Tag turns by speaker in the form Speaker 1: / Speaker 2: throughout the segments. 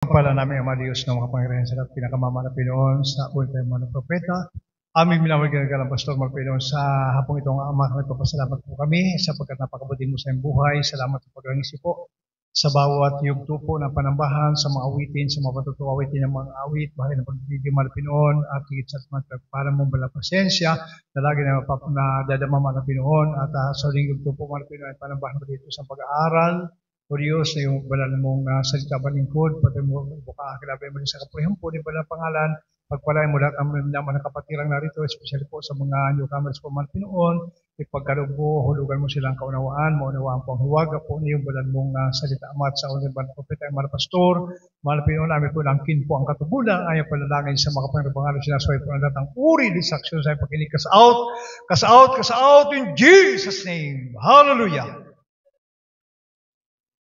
Speaker 1: Pagpala namin ang Diyos na mga Panginoon sa lahat pinakamama na Pinoon sa ultimo mga propeta. Aming minamagagalang Pastor Mark Pinoon sa hapong itong Ama, nagpapasalamat po kami sapagkat napakabuti mo sa iyong buhay. Salamat sa pag-angisi po sa bawat yugto po ng panambahan, sa mga awitin, sa mga patutuwa awitin ng mga awit, bahagi ng pagbibigay mga Pinoon, at higit sa para mong bala pasensya na lagi na dadama mga Pinoon, at sa ring yugto po mga Pinoon, panambahan mo dito sa pag-aaral. O Diyos, na yung banal mong salita balingkod, pati mo buka kilabay mo sa kapurihan po, di banal pangalan, pagpalain mo lahat ang naman ng kapatirang narito, especially po sa mga newcomers po man Pinoon, ipagkalog mo, hulugan mo silang kaunawaan, maunawaan po ang huwaga po niyong banal mong salita amat sa ulit banal propeta, mga pastor, mga Pinoon, namin po langkin po ang katubulan, ayaw palalangin sa mga kapangin pangalan, sinasaway po ang datang uri, disaksyon sa pagkinig, cast out in Jesus' name. Hallelujah.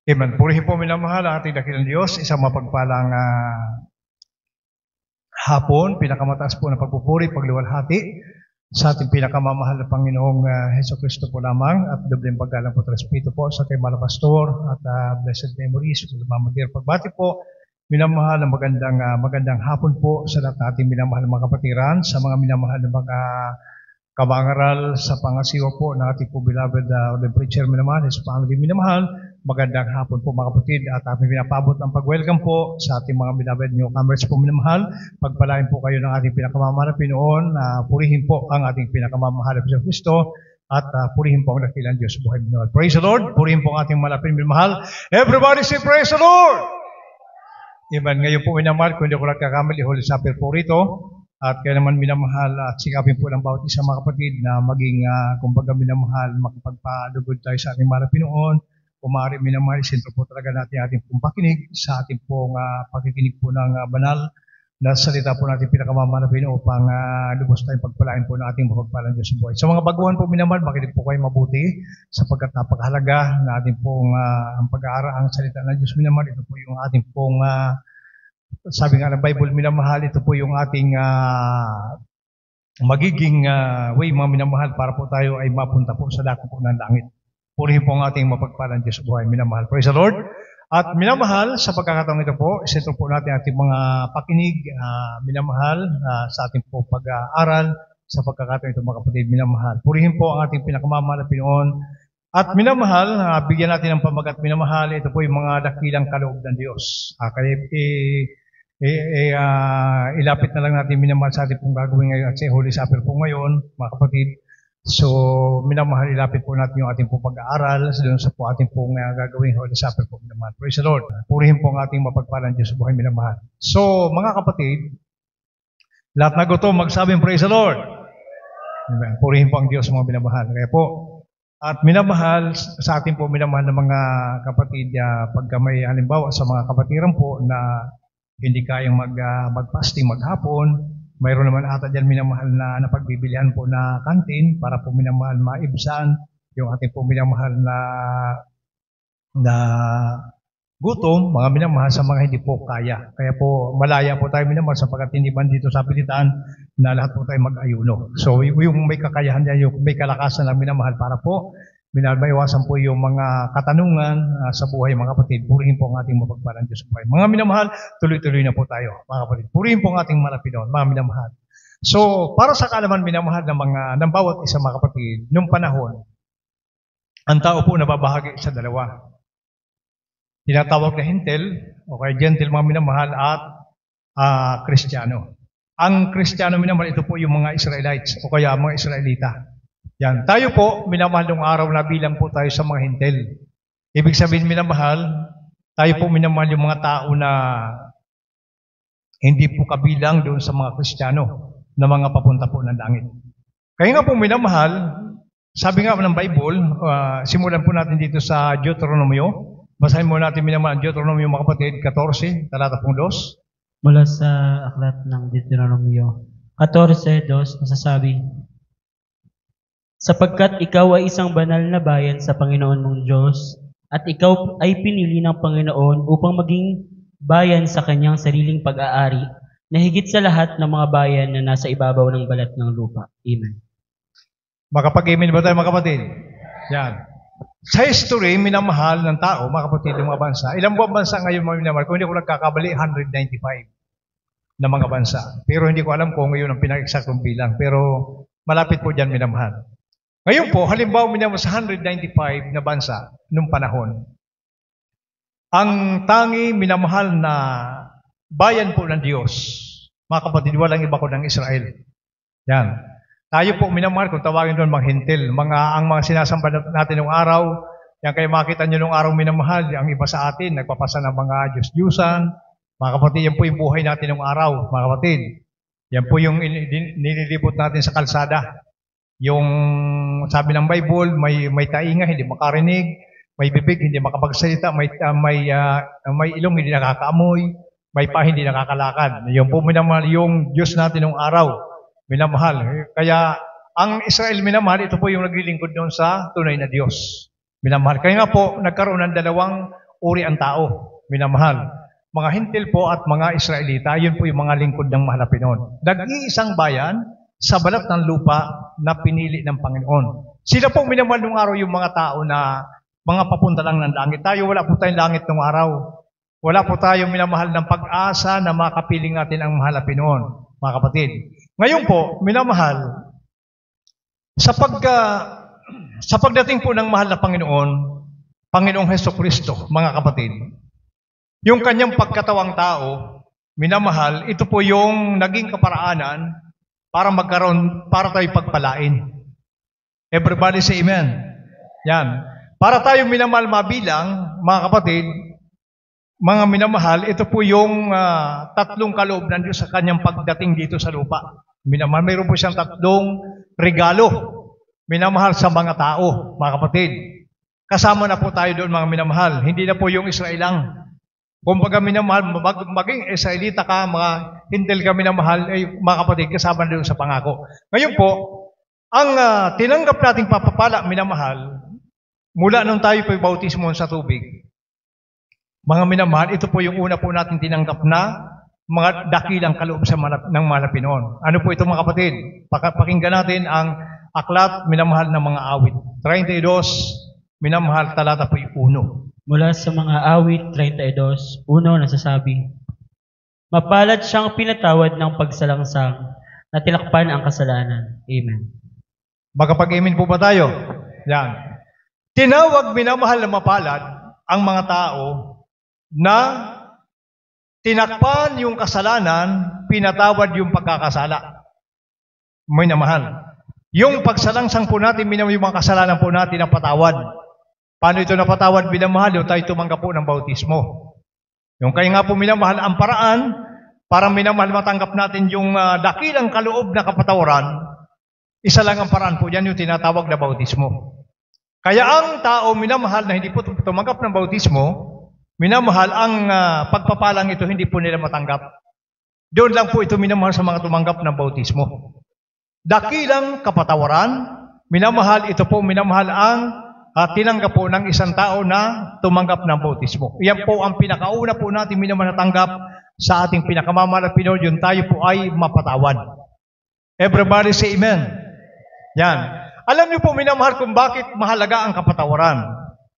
Speaker 1: Amen. Purihin po minamahal ang ating dakilang Diyos, isang mapagpalang hapon, pinakamataas po na pagpupuri, pagluwalhati sa ating pinakamamahal na Panginoong Heso Kristo po lamang, at dobleng paggalang po at respeto po sa ating mga pastor at blessed memories, mamagir pagbati po, minamahal ng magandang hapon po sa lahat ng ating minamahal na mga kapatiran, sa mga minamahal na mga kabangaral sa pangasiwa po na ating po beloved the preacher minamahal, sa pangalan minamahal. Magandang hapon po mga kapatid, at aming pinapabot ang pag-welcome po sa ating mga beloved newcomers po minamahal. Pagpalain po kayo ng ating pinakamamahal na Pinoon, purihin po ang ating pinakamamahal na Kristo, at purihin po ang dakilang Diyos buhay minamahal. Praise the Lord! Purihin po ang ating malapit minamahal. Everybody say praise the Lord! Amen. Ngayon po minamahal, kung hindi ko lang kakamali, Holy Supper po rito. At kaya naman minamahal at sikapin po ng bawat isa mga kapatid na maging, kumbaga minamahal, makapagpalugod tayo sa ating mga Pinoon. Kung maaari minamahal, sentro po talaga natin ating pong pakinig sa ating pong pakikinig po ng banal na salita po natin pinakamamahal na Pinoon upang lubos tayong pagpalain po ng ating mapagpalang Diyos sa buhay. Sa mga baguhan po minamahal, makinig po kayo mabuti sapagkat napakahalaga na ating pong ang pag-aaral ang salita ng Diyos minamahal. Ito po yung ating pong sabi nga ng Bible, minamahal, ito po yung ating magiging way, mga minamahal, para po tayo ay mapunta po sa dako po ng langit. Purihin po ang ating mapagpalang Diyos sa buhay, minamahal. Praise the Lord. At minamahal, sa pagkakataong ito po, isentro po natin ating mga pakinig, minamahal, sa ating po pag-aaral, sa pagkakataong ito mga kapatid, minamahal. Purihin po ang ating pinakamamahal na Pinoon. At minamahal, bigyan natin ng pamagat minamahal, ito po yung mga dakilang kaloob ng Diyos. Kaya ilapit na lang natin minamahal sa ating pong gagawin ngayon at sa Holy Supper po ngayon, mga kapatid. So, minamahal, ilapit po natin yung ating pong pag-aaral doon sa po ating pong gagawin Holy Supper po minamahal. Praise the Lord. Purihin po ang ating mapagpalang Diyos sa buhay minamahal. So, mga kapatid, lahat na gutom, magsabing praise the Lord. Amen. Purihin po ang Diyos sa mga minamahal. Kaya po, at minamahal sa ating po minamahal na mga kapatid, pagka may halimbawa sa mga kapatiran po na hindi kayang mag-fasting maghapon, mayroon naman ata dyan minamahal na napagbibilihan po na kantin para po minamahal maibsan yung ating po minamahal na gutom, mga minamahal sa mga hindi po kaya. Kaya po malaya po tayo minamahal sapagkat hindi man dito sa pilitan na lahat po tayo mag-ayuno. So yung may kakayahan niya, yung may kalakasan lang minamahal para po maiwasan po yung mga katanungan sa buhay mga kapatid. Purihin po ang ating mapagpalang Diyos sa buhay. Mga minamahal, tuloy-tuloy na po tayo mga kapatid. Purihin po ang ating malapidon, mga minamahal. So, para sa kaalaman minamahal ng bawat isa mga kapatid, nung panahon, ang tao po nababahagi sa dalawa. Tinatawag na hintel, o kaya gentle mga minamahal, at Kristiyano. Ang Kristiyano minamahal, ito po yung mga Israelites, o kaya mga Israelita. Yan. Tayo po, minamahal ng araw na bilang po tayo sa mga hintel. Ibig sabihin minamahal, tayo po minamahal yung mga tao na hindi po kabilang doon sa mga Kristiyano na mga papunta po ng langit. Kaya nga po minamahal, sabi nga ng Bible, simulan po natin dito sa Deuteronomio. Basahin mo natin minamahal Deuteronomio mga kapatid, 14, talata 2.
Speaker 2: Mula sa aklat ng Deuteronomio 14:2, nasasabi, sapagkat ikaw ay isang banal na bayan sa Panginoon mong Diyos, at ikaw ay pinili ng Panginoon upang maging bayan sa kanyang sariling pag-aari, na higit sa lahat ng mga bayan na nasa ibabaw ng balat ng lupa. Amen.
Speaker 1: Makapag-amen ba tayo mga kapatid? Yan. Sa history, minamahal ng tao, mga kapatid, ng mga bansa. Ilang buong bansa ngayon mga minamahal? Kung hindi ko nagkakabali, 195 na mga bansa. Pero hindi ko alam kung ngayon ang pinaka-eksaktong bilang. Pero malapit po dyan minamahal. Ngayon po, halimbawa minamahal sa 195 na bansa nung panahon. Ang tangi minamahal na bayan po ng Diyos, mga kapatid, walang iba ko ng Israel. Yan. Tayo po minamahal, kung tawagin doon mga hintil, ang mga sinasamba natin ng araw, yan kayo makita nyo nung araw minamahal, ang iba sa atin, nagpapasa ng mga Diyos-Diyusan. Mga kapatid, yan po yung buhay natin ng araw, mga kapatid. Yan po yung nililibot natin sa kalsada. Yung sabi ng Bible, may tainga, hindi makarinig. May bibig, hindi makapagsalita, may ilong, hindi nakakaamoy, may pa, hindi nakakalakad. Yung po minamahal, yung Diyos natin ng araw, minamahal. Kaya, ang Israel minamahal, ito po yung naglilingkod doon sa tunay na Diyos. Minamahal. Kaya nga po, nagkaroon ng dalawang uri ang tao, minamahal. Mga hintil po at mga Israelita, yun po yung mga lingkod ng mahal na Pinoon. Nag-iisang bayan sa balat ng lupa na pinili ng Panginoon. Sila po minamahal ng araw yung mga tao na mga papunta lang ng langit. Tayo, wala po tayong langit ng araw. Wala po tayong minamahal ng pag-asa na makapiling natin ang mahal na Pinoon, mga kapatid. Ngayon po, minamahal, sa pagdating po ng mahal na Panginoon, Panginoong Hesukristo, mga kapatid, yung kanyang pagkatawang tao, minamahal, ito po yung naging kaparaanan para tayo pagpalain. Everybody say amen. Yan. Para tayo minamahal mabilang, mga kapatid, mga minamahal, ito po yung tatlong kaloob ng Diyos sa kanyang pagdating dito sa lupa. Minamahal, mayroon po siyang tatlong regalo. Minamahal sa mga tao, mga kapatid. Kasama na po tayo doon, mga minamahal. Hindi na po yung Israel lang. Kung baga minamahal, maging Israelita ka, mga hintil ka minamahal, mga kapatid, kasama na doon sa pangako. Ngayon po, ang tinanggap nating papapala, minamahal, mula nung tayo po'y bautismo sa tubig, mga minamahal, ito po yung una po natin tinanggap na mga dakilang kaloob ng mga Pinoon. Ano po ito mga kapatid? Pakinggan natin ang aklat, minamahal ng mga awit. 32, minamahal, talata po yung 1.
Speaker 2: Mula sa mga awit 32, 1 nasasabi, mapalad siyang pinatawad ng pagsalangsang na tinakpan ang kasalanan. Amen.
Speaker 1: Makapag-amen po ba tayo? Yan. Tinawag minamahal na mapalad ang mga tao na tinakpan yung kasalanan, pinatawad yung pagkakasala. Minamahal. Yung pagsalangsang po natin, yung mga kasalanan po natin ang patawad. Paano ito napatawad, minamahal? Yung tayo tumanggap po ng bautismo. Yung kaya nga po minamahal, ang paraan para minamahal matanggap natin yung dakilang kaloob na kapatawaran, isa lang ang paraan po yan, yung tinatawag na bautismo. Kaya ang tao minamahal na hindi po tumanggap ng bautismo, minamahal ang pagpapalang ito hindi po nila matanggap. Doon lang po ito minamahal sa mga tumanggap ng bautismo. Dakilang kapatawaran, minamahal ito po minamahal ang tinanggap po ng isang tao na tumanggap ng bautismo. Iyan po ang pinakauna po natin minamahal natanggap sa ating pinakamamahal na Pinoon, yung tayo po ay mapatawad. Everybody say amen. Yan. Alam niyo po, minamahal, kung bakit mahalaga ang kapatawaran.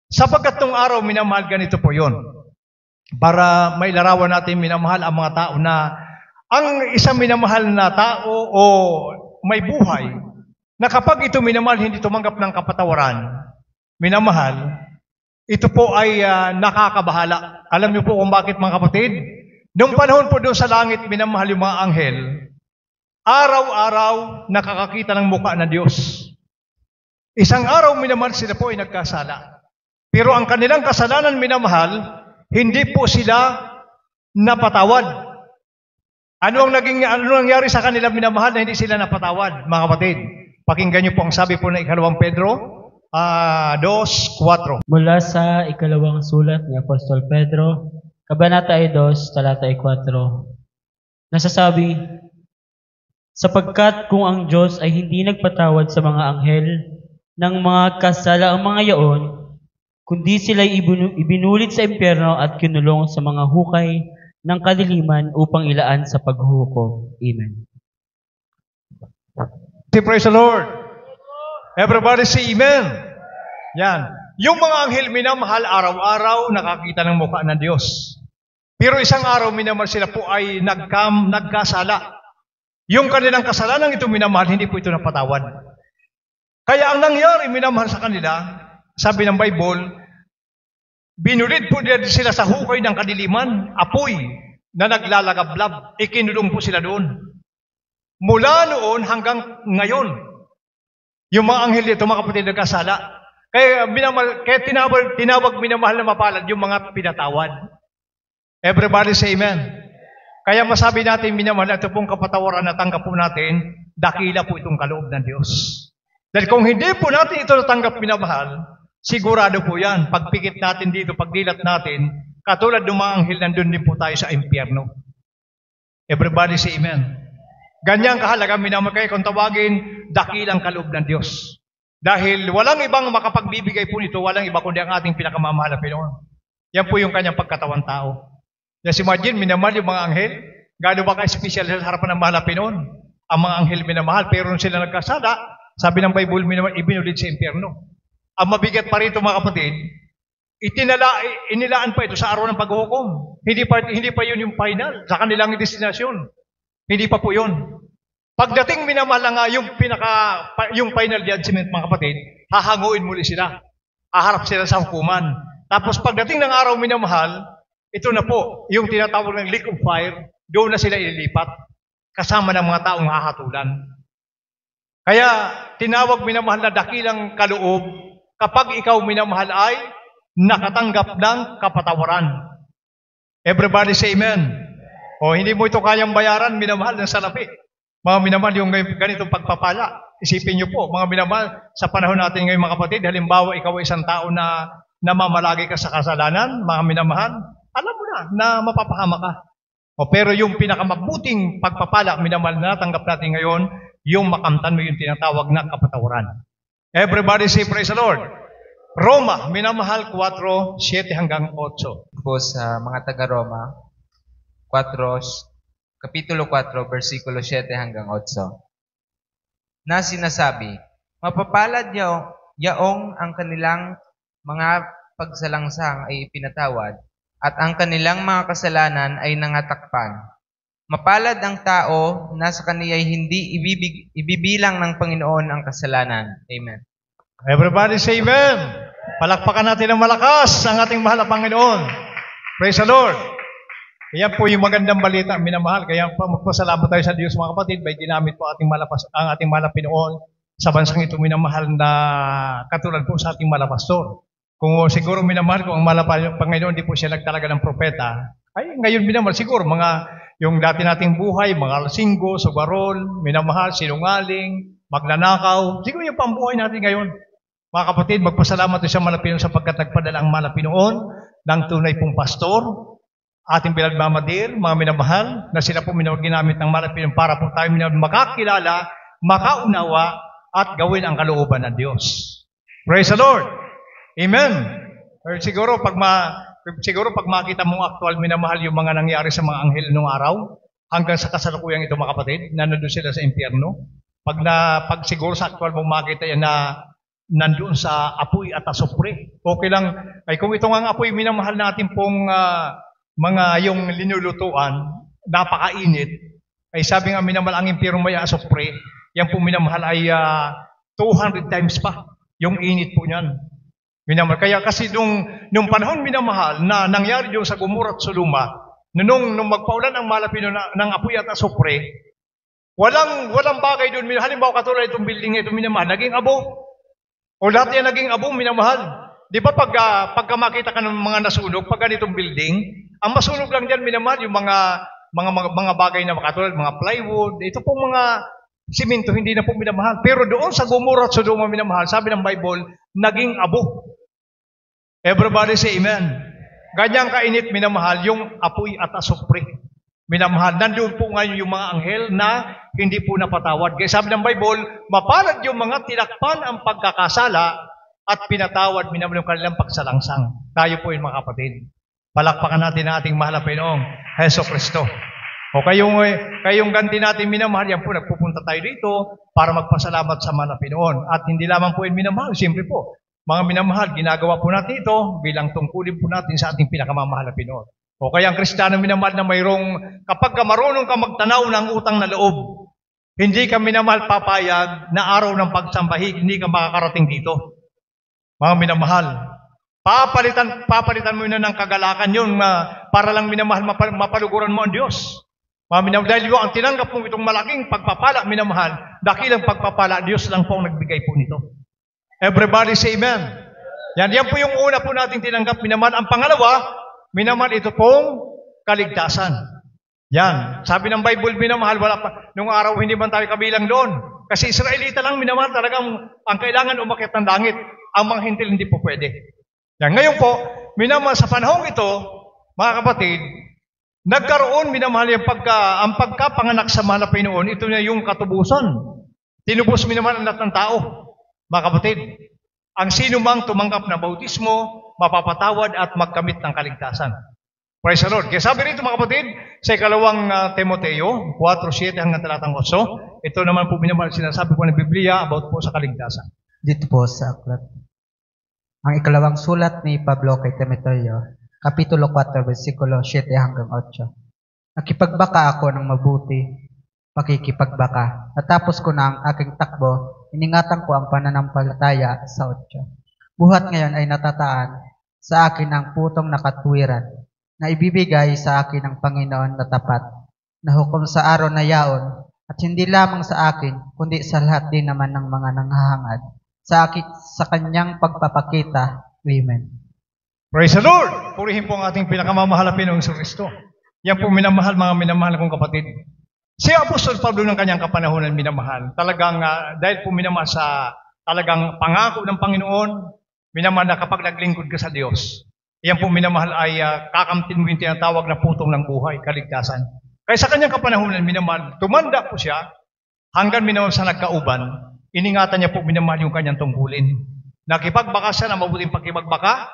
Speaker 1: Sapagkat nung araw, minamahal, ganito po yon. Para mailarawan natin, minamahal ang mga tao na ang isang minamahal na tao o may buhay, na kapag ito minamahal, hindi tumanggap ng kapatawaran, minamahal, ito po ay nakakabahala. Alam niyo po kung bakit, mga kapatid? Noong panahon po doon sa langit, minamahal yung mga anghel, araw-araw nakakakita ng mukha ng Diyos. Isang araw, minamahal, sila po ay nagkasala. Pero ang kanilang kasalanan, minamahal, hindi po sila napatawad. Ano nangyari sa kanilang minamahal na hindi sila napatawad, mga kapatid? Pakinggan niyo po ang sabi po ng 2 Pedro 2:4.
Speaker 2: Mula sa ikalawang sulat ni Apostol Pedro, Kabanata 2, talata 4. Nasasabi, sapagkat kung ang Diyos ay hindi nagpatawad sa mga anghel ng mga kasalaang mga yaon, kundi sila'y ibinulit sa impyerno at kinulong sa mga hukay ng kadiliman upang ilaan sa paghuhukom. Amen.
Speaker 1: Praise the Lord. Everybody say amen. Yan. Yung mga anghel minamahal, araw-araw nakakita ng mukha ng Diyos. Pero isang araw minamahal sila po ay nagkasala. Yung kanilang kasalanan ito minamahal, hindi po ito napatawad. Kaya ang nangyari minamahal sa kanila, sabi ng Bible, binulid po nila sila sa hukay ng kadiliman, apoy na naglalagablab. Ikinulong po sila doon. Mula noon hanggang ngayon, yung mga anghel dito, mga kapatid, nagkasala. Kaya tinawag minamahal na mapalad yung mga pinatawad. Everybody say amen. Kaya masabi natin minamahal, ito pong kapatawaran na tanggap po natin, dakila po itong kaloob ng Diyos. Dahil kung hindi po natin ito natanggap minamahal, sigurado po yan, pagpikit natin dito, pagdilat natin, katulad ng mga anghel, nandun din po tayo sa impyerno. Everybody say amen. Ganyang kahalaga minamahal, kaya kung tawagin, dakilang kaloob ng Diyos. Dahil walang ibang makapagbibigay po nito, walang iba kundi ang ating pinakamamahal na Panginoon. Yan po yung kanyang pagkatawang tao. Just imagine, minamahal yung mga anghel, gaano ba ka-special sa harapan ng mahal na Panginoon? Ang mga anghel minamahal, pero nung sila nagkasala, sabi ng Bible, minamahal, ibinulid sa impyerno. Ang mabigat pa rito mga kapatid, inilaan pa ito sa araw ng paghuhukom. Hindi pa yun yung final, sa kanilang destinasyon. Hindi pa po yun. Pagdating minamahal na nga yung final judgment mga kapatid, hahanguin muli sila. Haharap sila sa hukuman. Tapos pagdating ng araw minamahal, ito na po, yung tinatawag ng lake of fire, doon na sila ililipat, kasama ng mga taong hahatulan. Kaya tinawag minamahal na dakilang kaloob, kapag ikaw minamahal ay nakatanggap ng kapatawaran. Everybody say amen. O hindi mo ito kayang bayaran, minamahal ng salapi. Mga minamahal, yung ganitong pagpapala, isipin niyo po, mga minamahal, sa panahon natin ngayon mga kapatid, halimbawa ikaw ay isang tao na namamalagi ka sa kasalanan, mga minamahal, alam mo na mapapahama ka. O, pero yung pinakamabuting pagpapala, minamahal na natanggap natin ngayon, yung makamtan mo yung tinatawag na kapatawaran. Everybody say praise the Lord. Roma, minamahal 4:7 hanggang 8.
Speaker 3: Po sa mga taga-Roma, Kapitulo 4, versikulo 7 hanggang 8. Na sinasabi, mapapalad yaong ang kanilang mga pagsalangsang ay ipinatawad at ang kanilang mga kasalanan ay nangatakpan. Mapalad ang tao na sa kaniya'y hindi ibibilang ng Panginoon ang kasalanan. Amen.
Speaker 1: Everybody say amen. Palakpakan natin ng malakas ang ating mahal na Panginoon. Praise the Lord. Yan po yung magandang balita, minamahal. Kaya magpasalamat tayo sa Diyos mga kapatid, may ginamit po ang ating mahal na Panginoon sa bansang ito minamahal na katulad po sa ating mahal na pastor. Kung siguro minamahal ko ang mahal na Panginoon, hindi po siya nagtalaga ng propeta, ay ngayon minamahal siguro yung dati nating buhay, mga lasinggo, sugarol, minamahal, sinungaling, magnanakaw, siguro yung pambuhay natin ngayon. Mga kapatid, magpasalamat tayo sa mahal na Panginoon sapagkat nagpadala ang mahal na Panginoon ng tunay pong pastor, ating pinagmamadir, mga minamahal, na sila po ginamit ng mahal na Panginoon para po tayo makakilala, makaunawa, at gawin ang kalooban ng Diyos. Praise the Lord! Amen! Or siguro pag makita mong aktual minamahal yung mga nangyari sa mga anghel noong araw, hanggang sa kasalukuyang ito mga kapatid, na nandun sila sa impyerno, pag siguro sa aktual mong makita yan na nandun sa apoy at asupre, okay lang, ay kung ito nga apoy minamahal natin pong mga yung linulutuan, napakainit, ay sabi nga minamahal ang impyerno may asupre, yan po minamahal ay 200 times pa yung init po niyan. Minamahal. Kaya kasi nung panahon minamahal na nangyari yung sa Gomora at Sodoma, nung magpaulan ang malapino ng apoy at asupre, walang bagay doon. Halimbawa katulad itong building ito minamahal, naging abo. O lahat yan naging abo minamahal. Di ba pagka makita ka ng mga nasunog, pag ganitong building, ang masunog lang dyan minamahal, yung mga bagay na katulad, mga plywood, ito pong mga simento, hindi na po minamahal. Pero doon sa Gomora at Sodoma minamahal, sabi ng Bible, naging abo. Everybody say amen. Ganyang kainit minamahal yung apoy at asupre. Minamahal. Nandun po ngayon yung mga anghel na hindi po napatawad. Kaya sabi ng Bible, mapalad yung mga tinakpan ang pagkakasala at pinatawad minamahal yung kanilang pagsalangsang. Tayo po yung mga kapatid. Palakpakan natin ang ating mahal na Panginoong Heso Kristo. O kayong ganti natin minamahal, yan po, nagpupunta tayo dito para magpasalamat sa mahal na Panginoon. At hindi lamang po yung minamahal, siyempre po, Mga minamahal, ginagawa po natin ito bilang tungkulin po natin sa ating pinakamamahal na Pinoon. O kaya ang Kristiyano minamahal na mayroong, kapag ka marunong ka magtanaw ng utang na loob, hindi ka minamahal papayag na araw ng pagsambahi, hindi ka makakarating dito. Mga minamahal, papalitan mo yun ng kagalakan yun para lang minamahal mapaluguran mo ang Diyos. Mga minamahal, dahil ang tinanggap mo itong malaking pagpapala, minamahal, dakilang pagpapala, Diyos lang po ang nagbigay po nito. Everybody say amen. Yan po yung una po nating tinanggap, minamahal. Ang pangalawa, minamahal, ito pong kaligtasan. Yan. Sabi ng Bible, minamahal, wala pa. Nung araw, hindi man tayo kabilang doon. Kasi Israelita lang, minamahal, talagang ang kailangan umakyat ng langit. Ang mga hintil, hindi po pwede. Yan. Ngayon po, minamahal, sa panahong ito, mga kapatid, nagkaroon, minamahal, ang pagkapanganak sa mahal na Pinoon, ito na yung katubusan. Tinubos, minamahal, ang lahat ng tao. Mga kapatid, ang sino mang tumanggap na bautismo, mapapatawad at magkamit ng kaligtasan. Praise the Lord. Kaya sabi rito mga kapatid, sa ikalawang Timoteo, 4:7 hanggang talatang 8, ito naman po minamahal sinasabi po ng Biblia about po sa kaligtasan.
Speaker 4: Dito po sa aklat. Ang ikalawang sulat ni Pablo kay Timoteo, Kapitulo 4, versikulo 7 hanggang 8. Nakipagbaka ako ng mabuti, makikipagbaka. Natapos ko na ang aking takbo, iningatan ko ang pananampalataya sa 8. Buhat ngayon ay natataan sa akin ang putong nakatwiran na ibibigay sa akin ng Panginoon na tapat, na hukom sa araw na yaon, at hindi lamang sa akin, kundi sa lahat din naman ng mga nanghahangad, sa kanyang pagpapakita. Amen.
Speaker 1: Praise the Lord! Purihin po ang ating pinakamamahal na Pinoong Kristo. Yan po minamahal, mga minamahal kong kapatid. Si Apostol Pablo ng kanyang kapanahonan minamahal, talagang dahil po minamahal sa talagang pangako ng Panginoon, minamahal na kapag naglingkod ka sa Diyos, yan po minamahal ay kakamtin mo yung tinatawag na putong ng buhay, kaligtasan. Kaya sa kanyang kapanahonan minamahal, tumanda po siya hanggang minamahal sa nagkauban, iningatan niya po minamahal yung kanyang tungkulin. Nakipagbaka siya na mabuting pakipagbaka,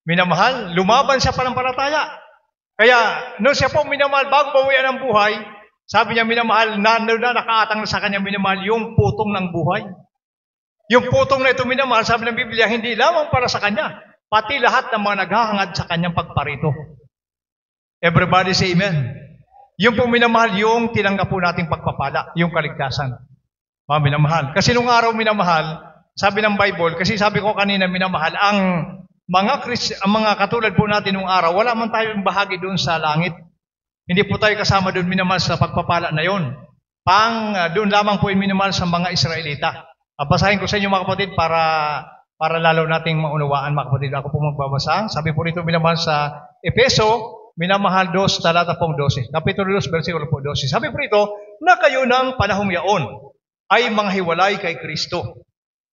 Speaker 1: minamahal, lumaban siya panampalataya. Kaya noon siya po minamahal, bago bawian ang buhay, sabi niya minamahal, na nakaatang na sa kanya minamahal yung putong ng buhay. Yung putong na ito minamahal, sabi ng Biblia, hindi lamang para sa kanya, pati lahat ng mga naghahangad sa kanyang pagparito. Everybody say amen. Yung po minamahal, yung tinanggap po nating pagpapala, yung kaligtasan. Mga minamahal. Kasi nung araw minamahal, sabi ng Bible, kasi sabi ko kanina minamahal, ang mga katulad po natin nung araw, wala man tayong bahagi doon sa langit. Hindi po tayo kasama doon minamahal sa pagpapala na yon. Doon lamang po yung minamahal sa mga Israelita. Basahin ko sa inyo mga kapatid para lalo nating maunawaan mga kapatid. Ako po magbabasa. Sabi po rito minamahal sa Efeso, minamahal 2, talata pong 12. Kapitulo 2, versikulo po 12. Sabi po rito, na kayo ng panahong yaon ay mga hiwalay kay Kristo,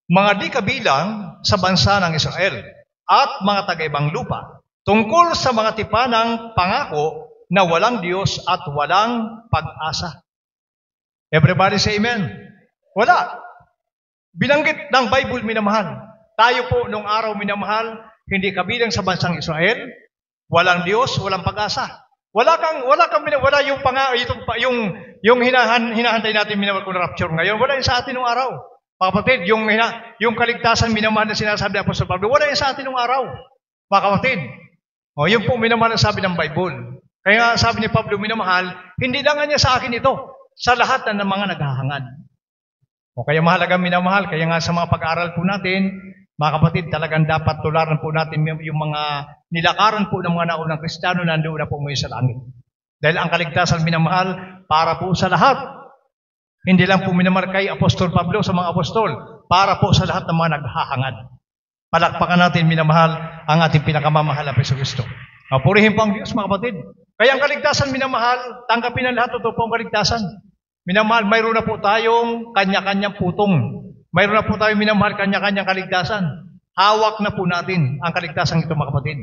Speaker 1: mga di kabilang sa bansa ng Israel at mga taga-ibang lupa, tungkol sa mga tipanang pangako na walang Diyos at walang pag-asa. Everybody say amen. Wala. Binanggit ng Bible minamahal. Tayo po nung araw minamahal, hindi kabilang sa bansang Israel, walang Diyos, walang pag-asa. Wala yung hinahantay natin minamahal kung rapture ngayon. Wala yung sa atin nung araw. Mga kapatid, yung kaligtasan minamahal na sinasabi ng Apostol Pablo, wala yung sa atin nung araw. Mga kapatid, yun po minamahal na sabi ng Bible. Kaya nga sabi ni Pablo, minamahal, hindi lang niya sa akin ito, sa lahat ng mga naghahangad. Kaya mahalaga minamahal, kaya nga sa mga pag-aaral po natin, mga kapatid, talagang dapat tularan po natin yung mga nilakaran po ng mga naunang Kristiyano na nandoon na po ngayon sa langit. Dahil ang kaligtasan minamahal, para po sa lahat. Hindi lang po minamahal kay Apostol Pablo sa mga apostol, para po sa lahat ng mga naghahangad. Palakpakan natin minamahal ang ating pinakamamahal na Kristo. Purihin po ang Diyos mga kapatid. Kaya ang kaligtasan minamahal, tanggapin ang lahat, totoo po ang kaligtasan. Minamahal, mayroon na po tayong kanya-kanyang putong. Mayroon na po tayong minamahal, kanya-kanyang kaligtasan. Hawak na po natin ang kaligtasan ito mga kapatid.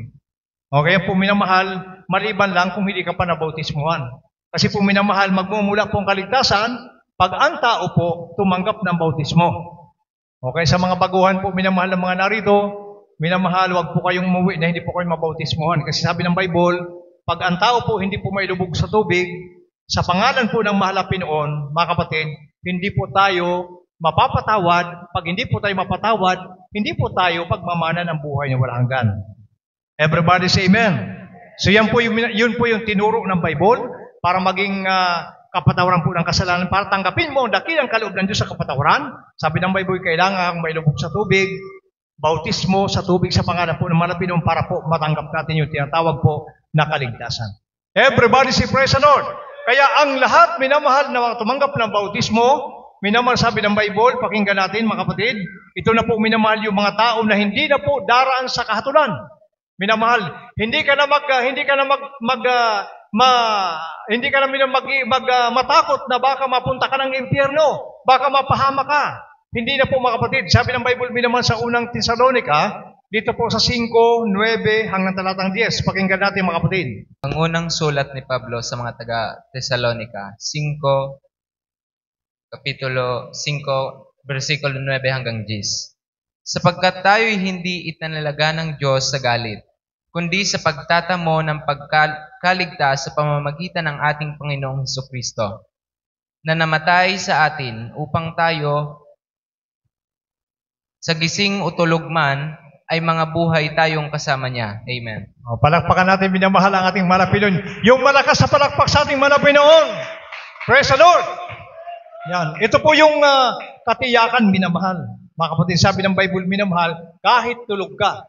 Speaker 1: Kaya po minamahal, maliban lang kung hindi ka pa nabautismuhan. Kasi po minamahal, magmumula po ang kaligtasan pag ang tao po tumanggap ng bautismo. Okay, sa mga baguhan po minamahal ng mga narito, minamahal, wag po kayong umuwi na hindi po kayo mabautismuhan. Kasi sabi ng Bible, pag ang tao po hindi po mailubog sa tubig, sa pangalan po ng mahal na Pinoon, mga kapatid, hindi po tayo mapapatawad. Pag hindi po tayo mapatawad, hindi po tayo pagmamana ng buhay na walang hanggan. Everybody say amen. So yun po yung tinuro ng Bible para maging kapatawaran po ng kasalanan, para tanggapin mo ang dakilang kaloob ng Diyos sa kapatawaran. Sabi ng Bible, kailangan may lubog sa tubig, bautismo sa tubig sa pangalan po ng Malapinon para po matanggap natin yung tinatawag po na kaligtasan. Everybody say praise the Lord. Kaya ang lahat minamahal na tumanggap ng bautismo, minamahal sabi ng Bible, pakinggan natin mga kapatid, ito na po minamahal yung mga tao na hindi na po daraan sa kahatulan. Minamahal, hindi ka na matakot na baka mapunta ka ng impyerno, baka mapahama ka. Hindi na po mga kapatid. Sabi ng Bible minamahal sa unang Tesalonica, dito po sa 5:9 hanggang talatang 10. Pakinggan natin mga kapatid.
Speaker 3: Ang unang sulat ni Pablo sa mga taga-Tesalonica, kapitulo 5, versikulo 9 hanggang 10. Sapagkat tayo'y hindi itinalaga ng Diyos sa galit, kundi sa pagtatamo ng pagkaligtas sa pamamagitan ng ating Panginoong Hesukristo, na namatay sa atin upang tayo, sa gising o tulog man, ay mga buhay tayong kasama niya. Amen.
Speaker 1: Palakpakan natin, minamahal ang ating Malapinon. Yung malakas sa palakpak sa ating Malapinon. Praise the Lord! Yan. Ito po yung katiyakan, minamahal. Mga kapatid, sabi ng Bible, minamahal, kahit tulog ka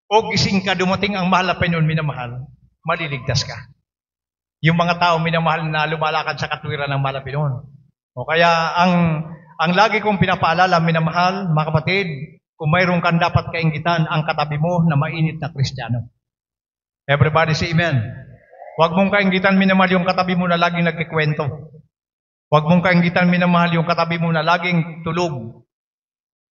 Speaker 1: o gising ka, dumating ang mahal na Panginoon, minamahal, maliligtas ka. Yung mga tao, minamahal, na lumalakad sa katwiran ng mahal na Panginoon. O kaya, ang lagi kong pinapaalala, minamahal, mga kapatid, kung mayroon kang dapat kainggitan, ang katabi mo na mainit na Kristiyano. Everybody say amen. Huwag mong kainggitan, minamahal, yung katabi mo na laging nagkikwento. Huwag mong kainggitan, minamahal, yung katabi mo na laging tulog.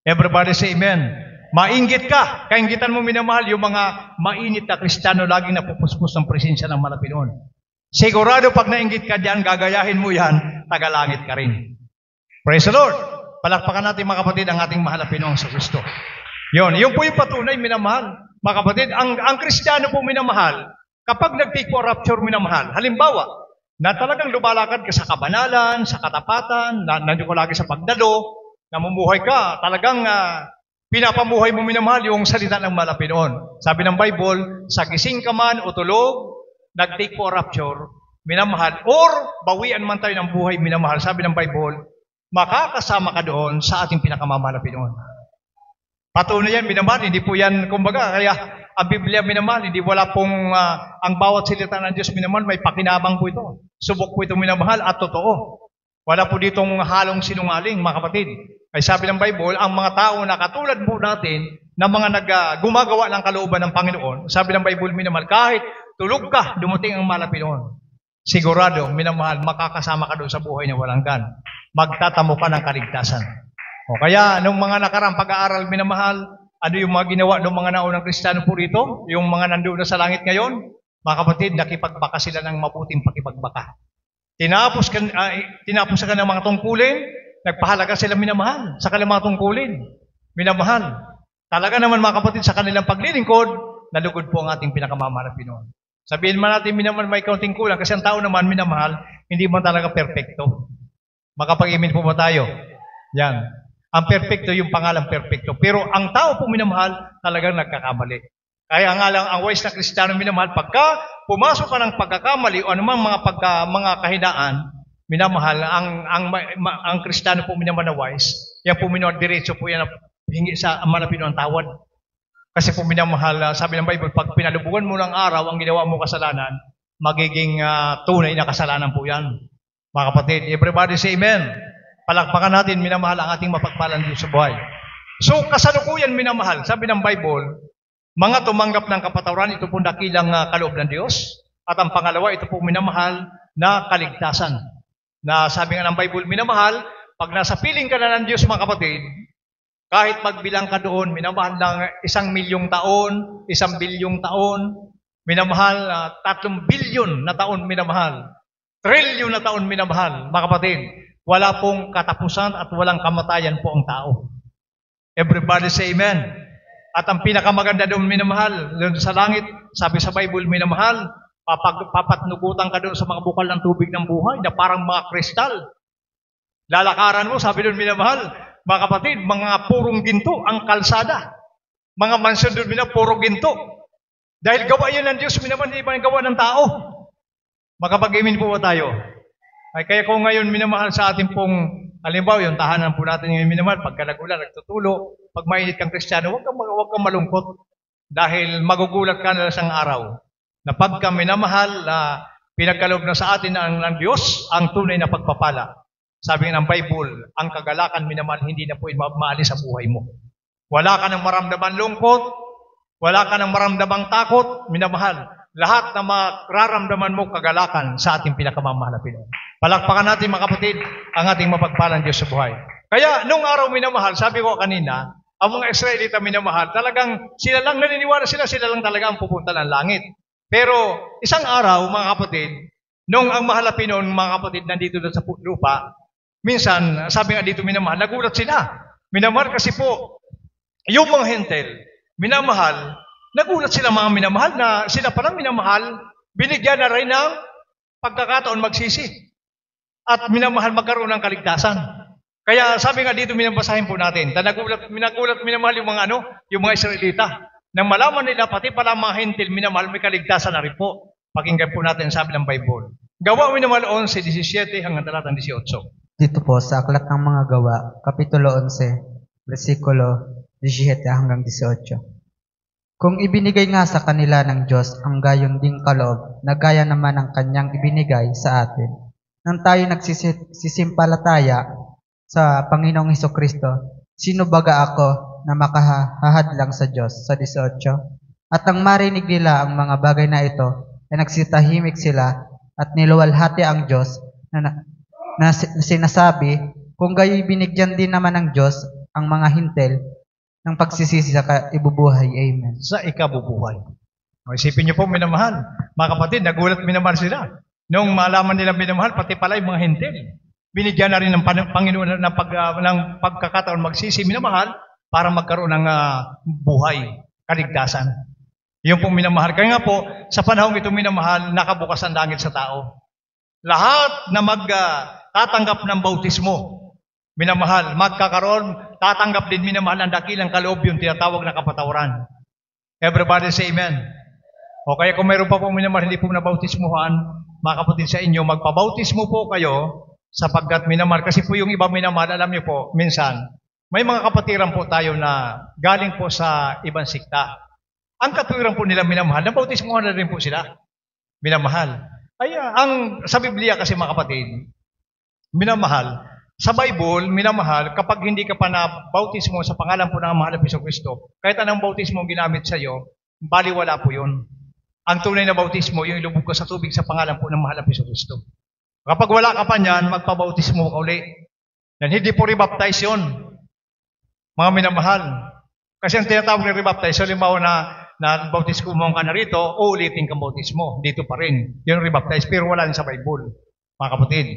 Speaker 1: Everybody say amen. Mainggit ka. Kainggitan mo, minamahal, yung mga mainit na Kristiyano laging napupuspos ng presensya ng Malapinon. Sigurado pag nainggit ka diyan, gagayahin mo yan, tagalangit ka rin. Praise the Lord. Palakpakan natin mga kapatid ang ating mahal na Pinoong sa Kristo. Yun po yung patunay, minamahal. Mga kapatid, ang Kristiyano po, minamahal, kapag nag-take for rapture, minamahal, halimbawa, na talagang lumalakad ka sa kabanalan, sa katapatan, nandun ko lagi sa pagdalo, namumuhay ka, talagang pinapamuhay mo, minamahal, yung salita ng Malapinon. Sabi ng Bible, sa gising ka man o tulog, nag-take for rapture, minamahal, or bawian man tayo ng buhay, minamahal. Sabi ng Bible, makakasama ka doon sa ating pinakamamahal na Pinoon. Patunay yan, minamahal, hindi po yan, kumbaga, kaya ang Biblia, minamahal, hindi wala pong, ang bawat salita ng Diyos, minamahal, may pakinabang po ito. Subok po ito, minamahal, at totoo. Wala po ditong halong sinungaling, mga kapatid. Ay sabi ng Bible, ang mga tao na katulad po natin, na mga gumagawa ng kalooban ng Panginoon, sabi ng Bible, minamahal, kahit tulog ka, dumating ang mahal na Pinoon. Sigurado, minamahal, makakasama ka doon sa buhay na walang hanggan. Magtatamo ka ng kaligtasan. O kaya, nung mga nakarang pag-aaral, minamahal, ano yung mga ginawa ng mga naunang Kristiyano po rito? Yung mga nandoon na sa langit ngayon? Mga kapatid, nakipagbaka sila ng mabuting pakipagbaka. Tinapos ka ng mga tungkulin, nagpahalaga sila, minamahal, sa kanilang mga tungkulin. Minamahal. Talaga naman, mga kapatid, sa kanilang paglilingkod, nalugod po ang ating pinakamamahal na Pinoon. Sabihin man natin, minamahal, may kaunting kulang, kasi ang tao naman, minamahal, hindi man talaga perfecto. Makapag-imin po ba tayo? Yan. Ang perfecto, yung pangalang perfecto. Pero ang tao po, minamahal, talagang nagkakamali. Kaya nga lang, ang wise na Kristiyano, minamahal, pagka pumasok ka ng pagkakamali o anumang mga kahinaan, minamahal, ang Kristiyano po, minamahal na wise, yan po, minamahal, diretso po yan, hingi sa malapino ang tawad. Kasi po, minamahal, sabi ng Bible, pag pinalubugan mo ng araw ang ginawa mo kasalanan, magiging tunay na kasalanan po yan. Mga kapatid, everybody say amen. Palakpakan natin, minamahal, ang ating mapagpalang Diyos sa buhay. So, kasalukuyan, minamahal, sabi ng Bible, mga tumanggap ng kapatawaran, ito po dakilang kaloob ng Diyos. At ang pangalawa, ito po, minamahal, na kaligtasan. Na sabi nga ng Bible, minamahal, pag nasa piling ka na ng Diyos, mga kapatid, kahit magbilang ka doon, minamahal ng 1,000,000 taon, 1,000,000,000 taon, minamahal, 3 bilyon na taon, minamahal. Trilyon na taon, minamahal, mga kapatid. Wala pong katapusan at walang kamatayan po ang tao. Everybody say amen. At ang pinakamaganda doon, minamahal, doon sa langit, sabi sa Bible, minamahal, papatnugutan ka doon sa mga bukal ng tubig ng buhay na parang mga kristal. Lalakaran mo, sabi doon minamahal, mga kapatid, mga purong ginto ang kalsada. Mga mansyon doon puro ginto. Dahil gawa yun ng Diyos, minamahal, hindi ba gawa ng tao? Makapag-imin po ba tayo? Ay, kaya kung ngayon minamahal sa ating pong, halimbawa, yung tahanan po natin ngayon minamahal, pagka nag-ulan, nagtutulo, pag mainit kang Kristiyano, huwag kang malungkot. Dahil magugulat ka na isang araw na pagka minamahal, pinagkaloob na sa atin ng Diyos ang tunay na pagpapala. Sabi ng Bible, ang kagalakan minamahal, hindi na po maalis sa buhay mo. Wala ka nang maramdaman lungkot, wala ka nang maramdamang takot, minamahal. Lahat na mararamdaman mo kagalakan sa ating pinakamamahal na Pinoon. Palakpakan natin mga kapatid ang ating mapagpalang Diyos sa buhay. Kaya nung araw minamahal, sabi ko kanina, ang mga Israelita minamahal, talagang sila lang naniniwala sila lang talaga ang pupunta ng langit. Pero isang araw mga kapatid, nung ang mahal na Pinoon mga kapatid nandito sa lupa, minsan sabi nga dito minamahal, nagulat sila. Minamahal kasi po, yung mga hentel, minamahal, nagulat sila mga minamahal na sila palang minamahal, binigyan na rin ng pagkakataon magsisi. At minamahal magkaroon ng kaligtasan. Kaya sabi nga dito minabasahin po natin, nagulat minamahal yung mga Israelita. Nang malaman nila pati pala mga hentil minamahal may kaligtasan na rin po. Pakinggan po natin sabi ng Bible. Gawa minamahal 11:17 hanggang talatang 18.
Speaker 4: Dito po sa Aklat ng Mga Gawa, Kapitulo 11, versikulo 17 hanggang 18. Kung ibinigay nga sa kanila ng Diyos ang gayon ding kaloob na gaya naman ang kanyang ibinigay sa atin, nang tayo nagsisimpalataya sa Panginoong Hesukristo, sino baga ako na makahahadlang sa Diyos? Sa 18. At nang marinig nila ang mga bagay na ito, ay nagsitahimik sila at niluwalhati ang Diyos na sinasabi, kung gayo'y binigyan din naman ng Diyos ang mga hintel ng pagsisisi sa ibubuhay. Amen.
Speaker 1: Sa ikabubuhay. Isipin niyo po minamahal. Mga kapatid, nagulat minamahal sila. Nung malaman nila minamahal, pati pala yung mga hintel. Binigyan na rin ng Panginoon ng pagkakataon magsisi minamahal para magkaroon ng buhay, kaligtasan. Yung pong minamahal. Kaya nga po, sa panahong ito minamahal, nakabukas ang langit sa tao. Lahat na magtatanggap ng bautismo, minamahal, magkakaroon, tatanggap din minamahal ang dakilang kaloob yung tinatawag na kapatawaran. Everybody say amen. O kaya kung mayroon pa pong minamahal, hindi po nabautismuhan, mga kapatid sa inyo, magpabautismo po kayo sapagkat minamahal. Kasi po yung iba minamahal, alam niyo po, minsan, may mga kapatiran po tayo na galing po sa ibang sikta. Ang katuwiran po nila minamahal, nabautismuhan na rin po sila. Minamahal. Ay, sa Biblia kasi mga kapatid, minamahal, sa Bible, minamahal, kapag hindi ka pa na bautismo sa pangalan po ng mahal na Jesucristo, kahit anong bautismo ang ginamit sa iyo, baliwala po yun. Ang tunay na bautismo, yung ilubog ka sa tubig sa pangalan po ng mahal na Jesucristo. Kapag wala ka pa niyan, magpabautismo ka uli. Dan hindi po rebaptize yun. Mga minamahal. Kasi ang tinatawag na rebaptize, halimbawa na bautismo mo ka na rito, uulitin kang bautismo. Dito pa rin. Yun rebaptize, pero wala rin sa Bible. Mga kapatid.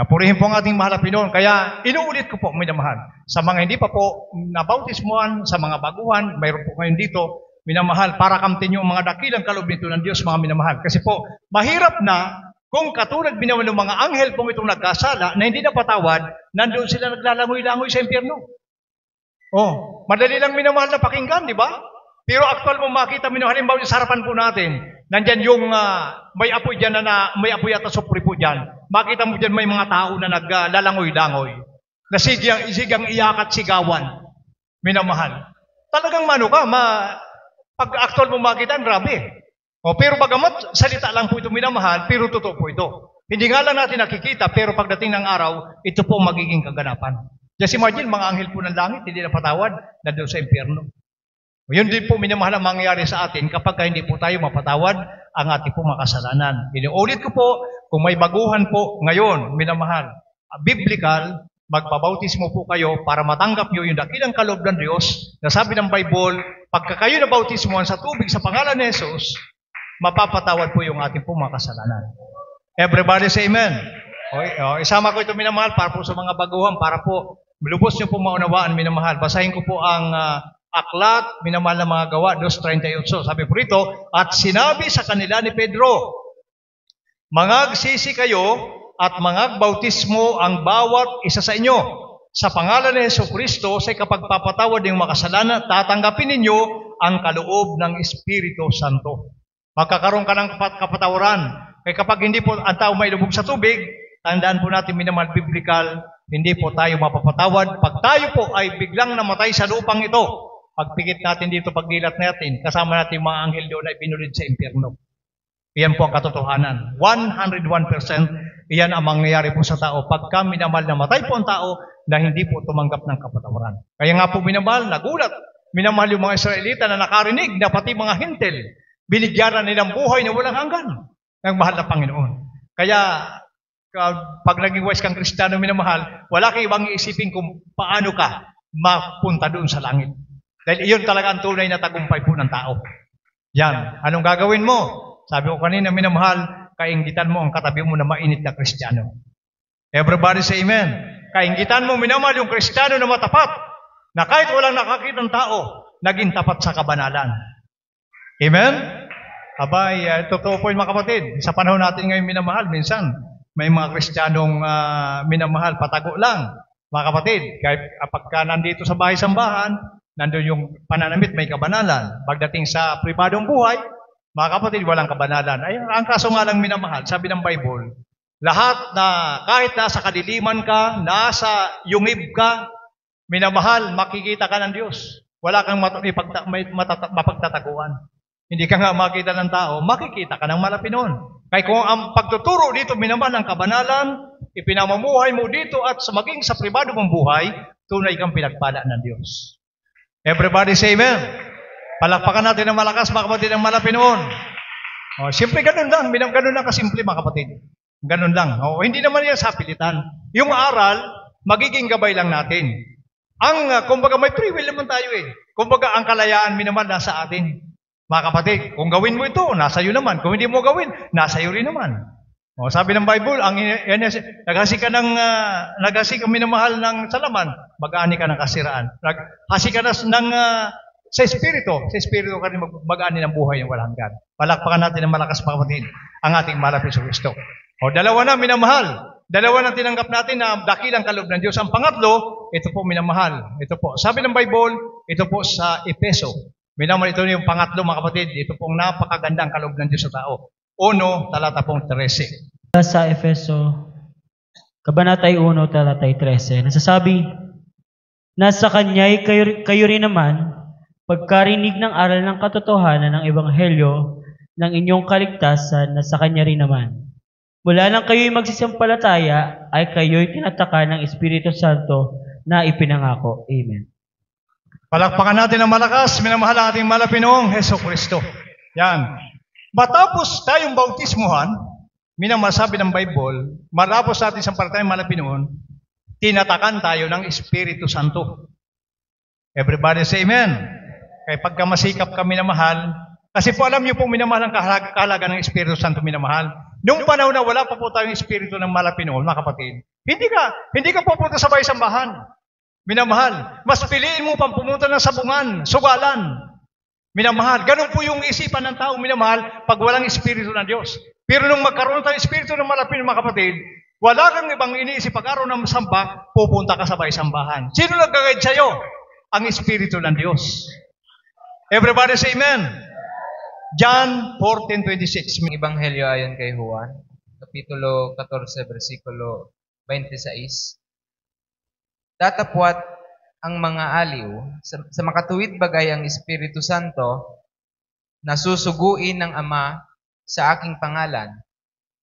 Speaker 1: Purihin po ang ating mahal na Pinoon. Kaya inuulit ko po, minamahal. Sa mga hindi pa po nabautismuhan, sa mga baguhan, mayroon po ngayon dito, minamahal, para kamtin yung mga dakilang kaloob nito ng Diyos, mga minamahal. Kasi po, mahirap na kung katulad binawan ng mga anghel pong itong nagkasala na hindi napatawad, nandoon sila naglalangoy-langoy sa impyerno. Oh, madali lang minamahal na pakinggan, di ba? Pero actual mo makita, minamahal, halimbawa sa harapan po natin, nandyan yung may apoy dyan may apoy at asupri po dyan. Makita mo dyan may mga tao na naglalangoy-langoy. Na sigang iyak at sigawan. Minamahal. Talagang pag actual mo makita, grabe. Pero bagamat salita lang po ito minamahal, pero totoo po ito. Hindi nga lang natin nakikita, pero pagdating ng araw, ito po magiging kaganapan. Just imagine, mga anghel po ng langit, hindi na patawad, na doon sa impyerno. Yun din po minamahal ang mangyayari sa atin kapag hindi po tayo mapatawad ang ating po mga kasalanan. Inuulit ko po, kung may baguhan po ngayon, minamahal, biblical, magpabautismo po kayo para matanggap nyo yung dakilang kaloob ng Diyos na sabi ng Bible, pagka kayo na bautismohan sa tubig sa pangalan ni Jesus, mapapatawad po yung ating po mga kasalanan. Everybody say amen. Okay, isama ko ito minamahal para po sa mga baguhan, para po lubos nyo po maunawaan minamahal. Basahin ko po ang aklat, minamahal na mga gawa, 2:38. Sabi po rito, at sinabi sa kanila ni Pedro, mangagsisi kayo at mga bautismo ang bawat isa sa inyo. Sa pangalan ni Jesucristo, sa kapagpapatawad ng mga kasalanan, tatanggapin ninyo ang kaloob ng Espiritu Santo. Magkakaroon ka ng kapatawaran. Kaya kapag hindi po ang tao may lubog sa tubig, tandaan po natin, minamahal biblical, hindi po tayo mapapatawad. Pag tayo po ay biglang namatay sa lupang ito, pagpikit natin dito, pagdilat natin, kasama natin yung mga anghel doon ay binulid sa impyerno. Iyan po ang katotohanan. 101% iyan ang mangyayari po sa tao. Pagka minamahal namatay po ang tao na hindi po tumanggap ng kapatawaran. Kaya nga po minamahal, nagulat. Minamahal yung mga Israelita na nakarinig na pati mga hintel, binigyan na nilang buhay na walang hanggan ng mahal na Panginoon. Kaya pag naging wise kang Kristiyano minamahal, wala kang ibang iisipin kung paano ka mapunta doon sa langit. Dahil iyon talaga ang tunay na tagumpay po ng tao. Yan. Anong gagawin mo? Sabi ko kanina, minamahal, kainggitan mo ang katabi mo na mainit na Kristiyano. Everybody say amen. Kainggitan mo, minamahal, yung Kristiyano na matapat, na kahit walang nakakitang tao, naging tapat sa kabanalan. Amen? Abay, totoo po yung mga kapatid. Sa panahon natin ngayon minamahal, minsan, may mga Kristiyanong minamahal, patago lang. Mga kapatid, kahit pagka nandito sa bahay-sambahan, nandun yung pananamit, may kabanalan. Pagdating sa pribadong buhay, mga kapatid, walang kabanalan. Ay, ang kaso nga lang minamahal, sabi ng Bible, lahat na kahit nasa kadiliman ka, nasa yungib ka, minamahal, makikita ka ng Diyos. Wala kang mapagtataguan. Hindi ka nga makita ng tao, makikita ka ng malapinon. Kaya kung ang pagtuturo dito, minamahal ng kabanalan, ipinamamuhay mo dito at maging sa pribado mong buhay, tunay kang pinagpala ng Diyos. Everybody say amen. Palakpakan natin ng malakas, mga kapatid, ng malapinon. Siyempre, ganun lang. Ganun lang kasimple, mga kapatid. Ganun lang. Hindi naman yan sa pilitan. Yung aral, magiging gabay lang natin. Kumbaga, may free will naman tayo eh. Kumbaga, ang kalayaan, minamahal, nasa atin. Mga kapatid, kung gawin mo ito, nasa iyo naman. Kung hindi mo gawin, nasa iyo rin naman. Sabi ng Bible, naghasi ka minamahal ng salaman, mag-ani ka ng kasiraan. Naghasi ka sa Espiritu ka rin mag-ani ng buhay ng walang hanggan. Palakpakan natin ng malakas, mga kapatid, ang ating mahal na Jesucristo. Dalawa na minamahal. Dalawa na tinanggap natin na dakilang kaloob ng Diyos. Ang pangatlo, ito po minamahal. Ito po, sabi ng Bible, ito po sa Efeso. Minamahal, ito yung pangatlo, mga kapatid. Ito pong napakagandang kaloob ng Diyos sa tao. 1, talata pong 13.
Speaker 2: Sa Efeso, Kabanatay 1, talatay 13, nasasabi, nasa Kanya'y kayo rin naman, pagkarinig ng aral ng katotohanan ng Ebanghelyo ng inyong kaligtasan na sa Kanya rin naman. Mula nang kayo'y magsisampalataya, ay kayo'y tinataka ng Espiritu Santo na ipinangako. Amen.
Speaker 1: Palakpakan natin ng malakas, minamahal ang ating malapinoong Jesucristo. Yan. Matapos tayong bautismuhan, minamasabi ng Bible, matapos natin sa paratayang malapinoon, tinatakan tayo ng Espiritu Santo. Everybody say amen. Kaya pagka masikap ka minamahal, kasi po alam niyo po minamahal ang kahalaga ng Espiritu Santo minamahal. Noong panahon na wala pa po tayong Espiritu ng malapinoon, mga kapatid, hindi ka pupunta sa bahay-sambahan. Minamahal, mas piliin mo pang pumunta ng sabungan, sugalan. Minamahal, ganun po yung isipan ng tao minamahal pag walang Espiritu ng Diyos. Pero nung magkaroon tayong Espiritu ng malapinoon, mga kapatid, wala kang ibang iniisip pag araw ng samba, pupunta ka sa bahay-sambahan. Sino nag-guide sa'yo? Ang Espiritu ng Diyos. Everybody say amen. John 14:26.
Speaker 3: Ebanghelyo ayon kay Juan, Kapitulo 14, versikulo 26. Datapwat ang mga aliw, sa makatuwid bagay ang Espiritu Santo, na susuguin ng Ama sa aking pangalan.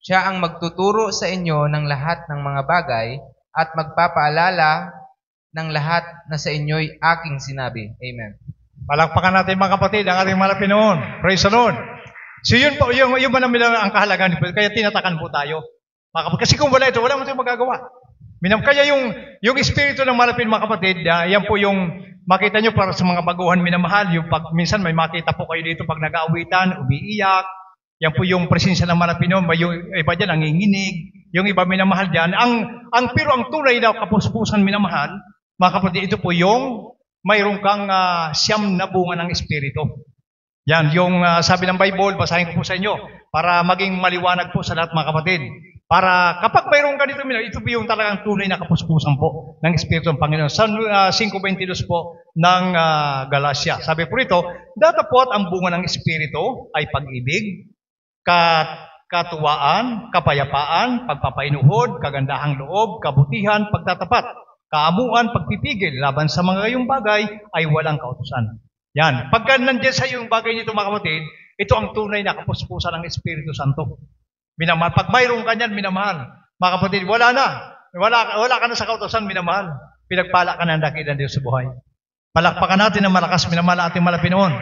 Speaker 3: Siya ang magtuturo sa inyo ng lahat ng mga bagay at magpapaalala ng lahat na sa inyo'y aking sinabi. Amen.
Speaker 1: Palakpakan natin, mga kapatid, ang ating malapinoon. Praise the Lord. So yun po, yung namin ang kahalagan, kaya tinatakan po tayo. Kasi kung wala ito, wala mo tayong magagawa. Kaya yung Espiritu ng malapin, mga kapatid, yan po yung makita nyo para sa mga baguhan minamahal. Yung minsan may makita po kayo dito pag nag-aawitan, umiiyak. Yan po yung presensya ng malapinoon. Yung iba dyan, ang inginig. Yung iba minamahal dyan. Pero ang tunay na kapuspusan minamahal, mga kapatid, ito po yung mayroon kang siyam na bunga ng Espiritu. Yan, yung sabi ng Bible, basahin ko po sa inyo, para maging maliwanag po sa lahat, mga kapatid. Para kapag mayroon ka dito, ito po yung talagang tunay na kapuspusan po ng Espiritu ng Panginoon. Sa 5.22 po ng Galacia. Sabi po rito, datapot ang bunga ng Espiritu ay pag-ibig, katuwaan, kapayapaan, pagpapainuhod, kagandahang loob, kabutihan, pagtatapat, kaamuan, pagpipigil, laban sa mga gayong bagay ay walang kautusan. Yan. Pagka nandiyan sa yung bagay nito mga kapatid, ito ang tunay na kapuspusan ng Espiritu Santo. Minamahal. Pag mayroon ka niyan, minamahal. Mga kapatid, wala na. Wala ka na sa kautusan, minamahal. Pinagpala ka na ang dakilang Diyos sa buhay. Palakpakan natin ng malakas, minamahal ating malapinoon.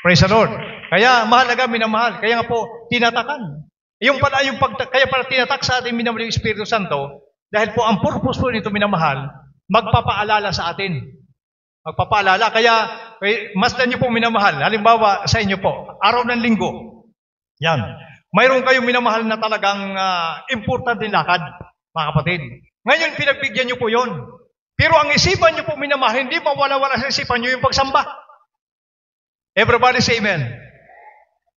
Speaker 1: Praise the Lord. Kaya mahalaga, minamahal. Kaya nga po, tinatakan. Kaya para tinatak sa ating minamahal yung Espiritu Santo, dahil po ang purpose po nito, minamahal, magpapaalala sa atin. Magpapaalala. Kaya, masdan niyo po minamahal. Halimbawa, sa inyo po, araw ng linggo. Yan. Mayroon kayong minamahal na talagang importante lakad, mga kapatid. Ngayon, pinagbigyan niyo po yon. Pero ang isipan niyo po minamahal, hindi mawala-wala sa isipan niyo yung pagsamba. Everybody say amen.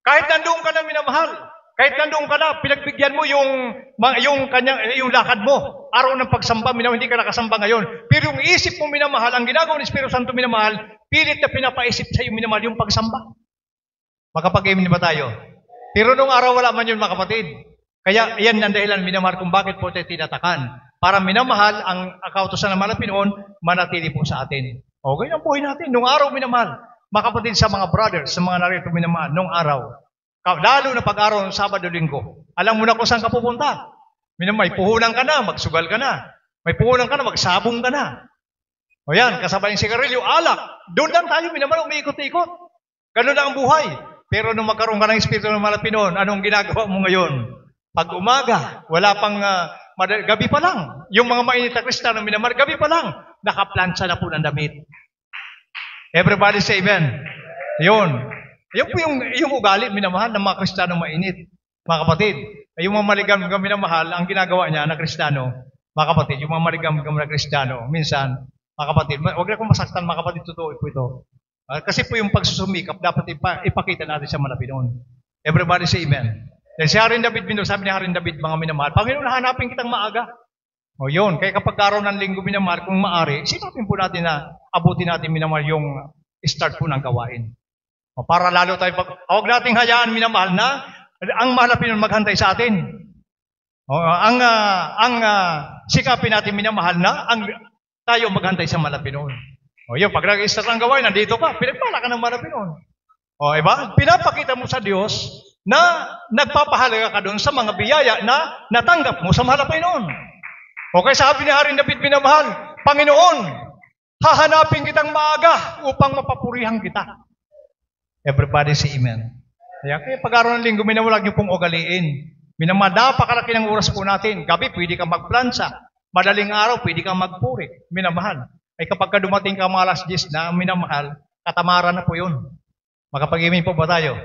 Speaker 1: Kahit nandoon ka na minamahal, kahit nandoon ka na, pinagbigyan mo yung lakad mo. Araw ng pagsamba, minamahal, hindi ka nakasamba ngayon. Pero yung isip mo minamahal, ang ginagawa ng Espiritu Santo minamahal, pilit na pinapaisip sa iyo minamahal yung pagsamba. Makapag-amen ba tayo? Pero nung araw wala man yun mga kapatid. Kaya yan ang dahilan minamahal kung bakit po tayo tinatakan. Para minamahal ang kautusan ng malapinoon, manatili po sa atin. Okay ang buhay natin. Nung araw minamahal, mga kapatid sa mga brothers, sa mga narito minamahal, nung araw. Lalo na pag-araw ng Sabado Linggo. Alam mo na kung saan ka pupunta. May puhunan ka na, magsugal ka na. May puhunan ka na, magsabong ka na. O yan, kasabay yung sigarilyo, alak. Doon lang tayo minamahal, umiikot-ikot. Ganun lang ang buhay. Pero nung magkaroon ka ng Espiritu ng Malapinoon, anong ginagawa mo ngayon? Pag umaga, wala pang gabi pa lang. Yung mga mainit na Kristiyano minamahal, gabi pa lang. Nakaplansa na po ng damit. Everybody say amen. Yun. Yun po yung ugali minamahal ng mga Kristiyano mainit. Mga kapatid, yung mga maligam minamahal, ang ginagawa niya na Kristiyano, mga kapatid, yung mga maligam na Kristiyano, minsan, mga kapatid, huwag na kong masaktan mga kapatid, totoo po ito. Kasi po yung pagsusumikap, dapat ipakita natin sa malapinoon. Everybody say amen. Dahil si Haring David, sabi ni Haring David, mga minamahal, Panginoon, hanapin kitang maaga. O yun, kaya kapag araw ng linggo minamahal, kung maari, sinapin po natin na abutin natin minamahal yung start po ng gawain. O para lalo tayo, huwag nating hayaan minamahal na ang malapinoon maghantay sa atin. O, sikapin natin minamahal na tayo maghantay sa malapinoon. O yun, pag nag-start ang gawain, nandito ka, pinagpala ka ng malapinoon. O iba, pinapakita mo sa Diyos na nagpapahalaga ka doon sa mga biyaya na natanggap mo sa malapinoon. O kaya sabi ni Haring David minamahal, Panginoon, hahanapin kitang maaga upang mapapurihan kita. Everybody say amen. Kaya pag-araw ng linggo, minamahal niyo pong ugaliin. Minamahal, napakalaki ng oras po natin. Gabi, pwede kang magplansa. Madaling araw, pwede kang magpuri. Minamahal. Ay kapag dumating ka mga alas 10 na minamahal, katamaran na po yun. Makapag-amen po ba tayo?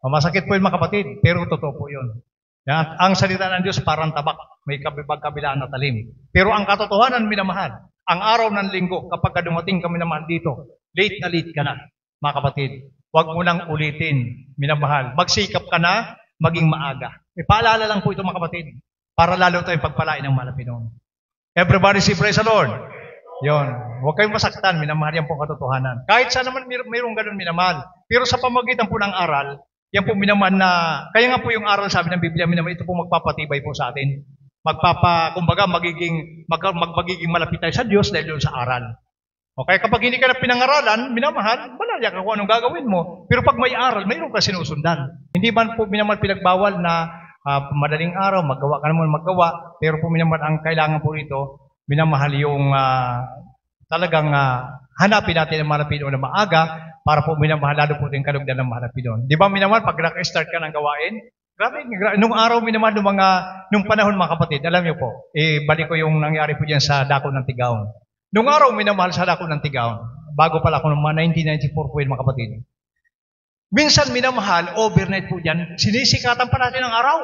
Speaker 1: Masakit po yun mga kapatid, pero totoo po yun. Yan, ang salita ng Diyos parang tabak, may pagkabilaan na talim. Pero ang katotohanan minamahal, ang araw ng linggo, kapag dumating ka minamahal dito, late ka na, mga kapatid. Huwag mo nang ulitin, minamahal. Magsikap ka na, maging maaga. Paalala lang po ito mga kapatid, para lalo tayong pagpalain ng malapinoon. Everybody say praise the Lord. Yon, huwag kayong masaktan, minamahal yan po katotohanan. Kahit saan naman mayroong ganun minamahal. Pero sa pamagitan po ng aral, yan po minamahal na, kaya nga po yung aral sabi ng Biblia, minamahal, ito po magpapatibay po sa atin. Kumbaga, magiging malapit tayo sa Diyos dahil yun sa aral. Okay, kapag hindi ka na pinangaralan, minamahal, malaya ka kung anong gagawin mo. Pero pag may aral, mayroon ka sinusundan. Hindi man po minamahal pinagbawal na madaling araw, magawa ka naman magawa, pero po minamahal ang kailangan po rito, minamahal yung talagang hanapin natin ang malapinoon na maaga para po minamahal lalo po din kalugdan ng malapinoon. Di ba minamahal, pag naka-start ka ng gawain, grabe, nung araw minamahal, nung panahon mga kapatid, alam niyo po, balik ko yung nangyari po dyan sa Dako ng Tigaon. Nung araw minamahal sa Dako ng Tigaon, bago pala ako noong 1994 po yun mga kapatid. Minsan minamahal, overnight po dyan, sinisikatan pa natin ang araw.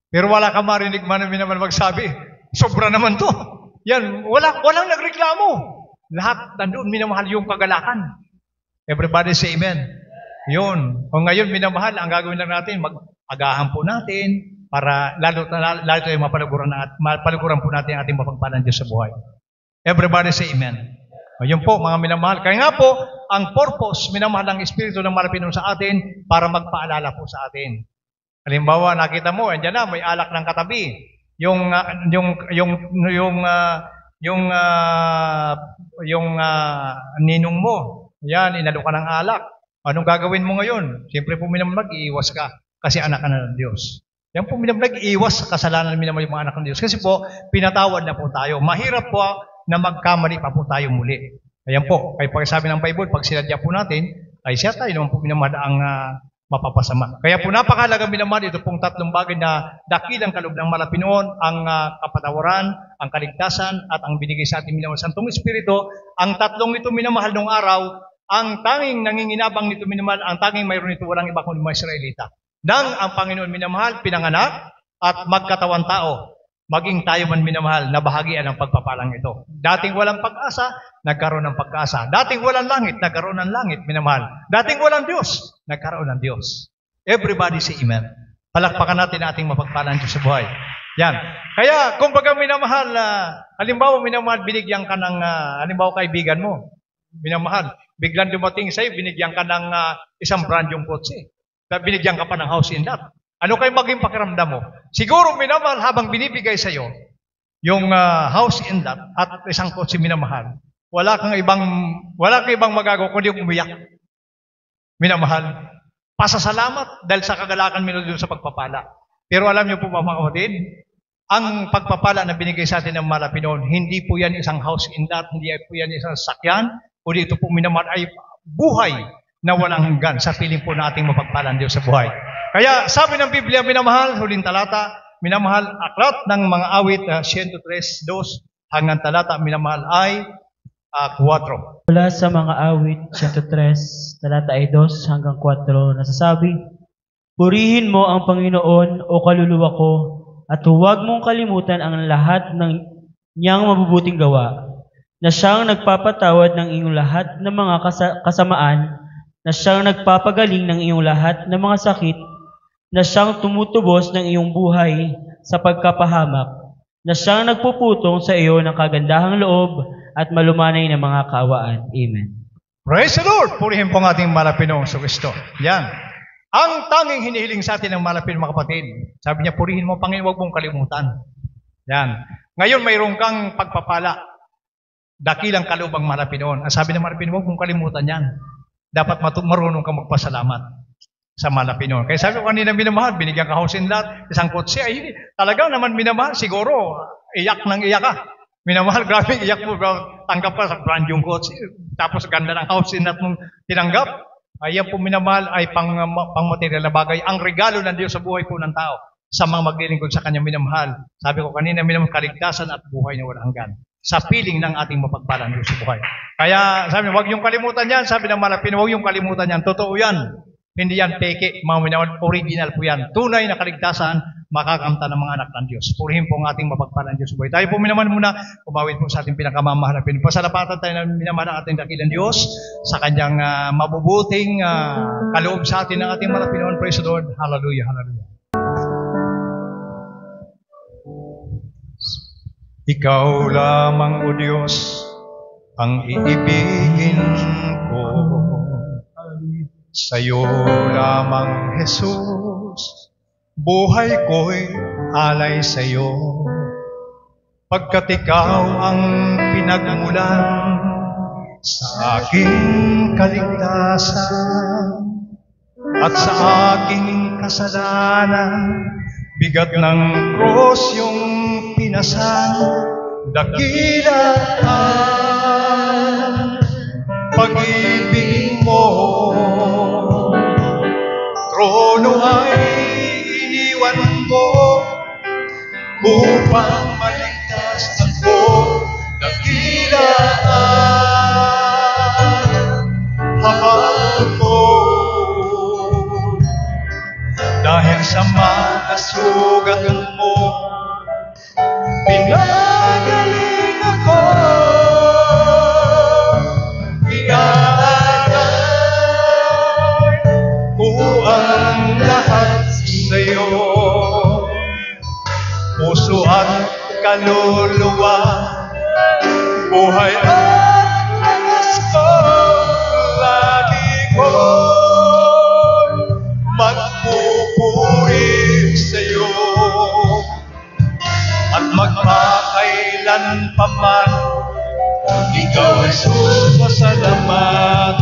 Speaker 1: Pero wala ka marinig man minamahal magsabi, sobra naman to. Yan, walang nagreklamo. Lahat nandoon minamahal yung kagalakan. Everybody say amen. Yun. O ngayon minamahal, ang gagawin lang natin, mag-agahan po natin, para lalo tayo mapaluguran po natin ang ating mapagpalang Diyos sa buhay. Everybody say amen. Ayun po, mga minamahal. Kaya nga po, ang purpose, minamahal ng Espiritu ng Malapinon sa atin para magpaalala po sa atin. Halimbawa, nakita mo, andyan na, may alak ng katabi. Yung ninong mo, yan, inalo ka ng alak. Anong gagawin mo ngayon? Siyempre po minamahal, iiwas ka kasi anak ka na ng Diyos. Yan po minamahal, iiwas sa kasalanan minamahal yung mga anak ng Diyos. Kasi po, pinatawad na po tayo. Mahirap po na magkamali pa po tayo muli. Ayan po, kaya pagsasabi ng Bible, pag sinadya po natin, ay siya tayo naman po minamahal ang mapapasama. Kaya po napakalaga minamahal, ito pong tatlong bagay na dakilang kaloob ng Malapinon, ang kapatawaran, ang kaligtasan, at ang binigay sa ating minamahal Santong Espiritu. Ang tatlong ito minamahal nung araw, ang tanging nanginginabang nito minamahal, ang tanging mayroon nito walang iba kundi mga Israelita. Nang ang Panginoon minamahal, pinanganak at magkatawan tao. Maging tayo man minamahal na bahagian ng pagpapalang ito. Dating walang pag-asa, nagkaroon ng pag-asa. Dating walang langit, nagkaroon ng langit, minamahal. Dating walang Diyos, nagkaroon ng Diyos. Everybody say amen. Palakpakan natin ang ating mapagpalang Diyos sa buhay. Yan. Kaya, kung baga minamahal, halimbawa minamahal, binigyan ka ng, halimbawa kaibigan mo, minamahal, biglang dumating sa'yo, binigyan ka ng isang brand yung kotse. Binigyan ka pa ng house in lot. Ano kayo maging pakiramdam mo? Siguro minamahal habang binibigay sa iyo yung house in lot at isang kotse minamahal. Wala kang ibang magagawa kundi umiyak. Minamahal. Pasasalamat dahil sa kagalakan mo doon sa pagpapala. Pero alam niyo po mga kapatid, ang pagpapala na binigay sa atin ng Malapinon, hindi po yan isang house in lot, hindi po yan isang sakyan, kundi ito po minamahal ay buhay na walang hanggan sa piling po na ating mapagpalang Diyos sa buhay. Kaya sabi ng Biblia, minamahal, huling talata, minamahal, aklat ng mga awit, 103:2 hanggang talata, minamahal ay 4.
Speaker 2: Mula sa mga awit, 103, talata ay 2 hanggang 4, nasasabi, purihin mo ang Panginoon o kaluluwa ko, at huwag mong kalimutan ang lahat ng niyang mabubuting gawa, na siyang nagpapatawad ng iyong lahat ng mga kasamaan, na siyang nagpapagaling ng iyong lahat ng mga sakit, na siyang tumutubos ng iyong buhay sa pagkapahamak, na siyang nagpuputong sa iyo ng kagandahang loob at malumanay na mga kaawaan. Amen.
Speaker 1: Praise the Lord! Purihin po ang ating Malapinong sa Kristo. Yan. Ang tanging hinihiling sa atin ng Malapinong mga kapatid. Sabi niya, purihin mo, Panginoon, huwag mong kalimutan. Yan. Ngayon, mayroon kang pagpapala. Dakilang kaloob ang Malapinong. Ang sabi ng Malapinong, huwag mong kalimutan yan. Dapat marunong kang magpasalamat sa Malapinon. Kaya sabi ko kanina, minamahal, binigyan ka house in lot, isang kotse, ay talagang naman minamahal, siguro, iyak ng iyak ka. Minamahal, grabe, iyak mo, tanggap ka sa brand yung kotse, tapos ganda ng house in lot mong tinanggap. Ayan po minamahal ay pang material na bagay. Ang regalo ng Diyos sa buhay po ng tao sa mga maglilingkod sa kanyang minamahal. Sabi ko kanina, minamahal, kaligtasan at buhay na walang hanggan. Sa piling ng ating mapagpalang Diyos sa buhay. Kaya sabi, huwag yung kalimutan yan. Sabi ng Malapino, huwag yung kalimutan yan. Totoo yan. Hindi yan peke. Mga minamahal, original po yan. Tunay na kaligtasan, makakamta ng mga anak ng Diyos. Purihin po ang ating mapagpalang Diyos sa buhay. Tayo po minamahal muna, umawit po sa ating pinakamamahal na pinapasalapatan tayo ng minamahal ng ating dakilang Diyos sa kanyang mabubuting kaloob sa atin ng ating Malapinoon. Praise the Lord. Hallelujah. Hallelujah. Ikaw lamang, O Diyos, ang iibigin ko. Sa'yo lamang, Jesus, buhay ko'y alay sa'yo. Pagkat ikaw ang pinagmulan sa aking kaligtasan at sa aking kasalanan, bigat ng cross yung pinasan, dakila ang pag-ibig mo. Trono ay iniwan mo upang maligtas ako, dakila ang habag mo. Dahil sa mga sugat mo, pinagaling ako. Iaalay ko ang lahat sa'yo.
Speaker 5: at kaluluwa, buhay at lakas ko, lagi ko'y magpupuri sa'yo. At magpakailan pa man, ikaw ay sumasalamatan.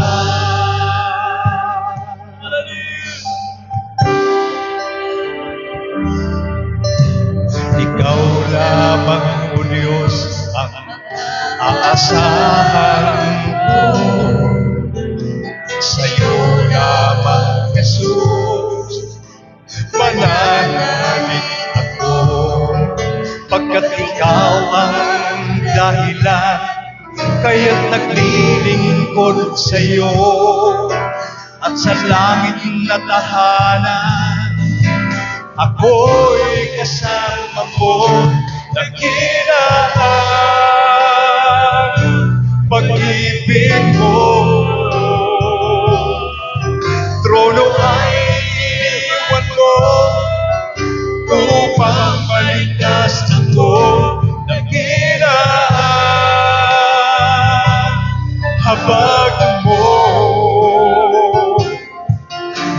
Speaker 5: Ikaw lamang, O Diyos, ang aasahan ko. Sa'yo lamang, Jesus, mananalig ako. Pagkat ikaw ang dahilan, kaya't naglilingkod sa'yo. At sa langit na tahanan, ako'y kasama mo. Dakilaan pag-ibig mo. Trono ay iniwan mo upang maligtas ako. Dakilaan habag mo.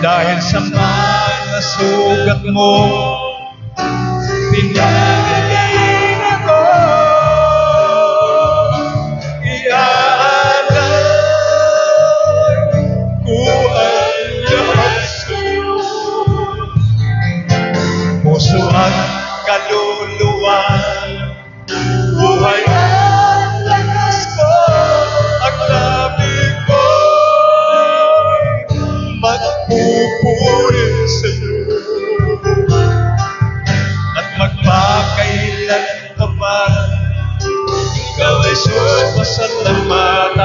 Speaker 5: Dahil sa mga sugat mo, pinagaling ako. Iaalay ko ang lahat sa'yo. Puso at kaluluwa, buhay at lakas ko, ang labi ko magpupuri sa'yo. At magpakailan pa man, ikaw ay sumasalamatan.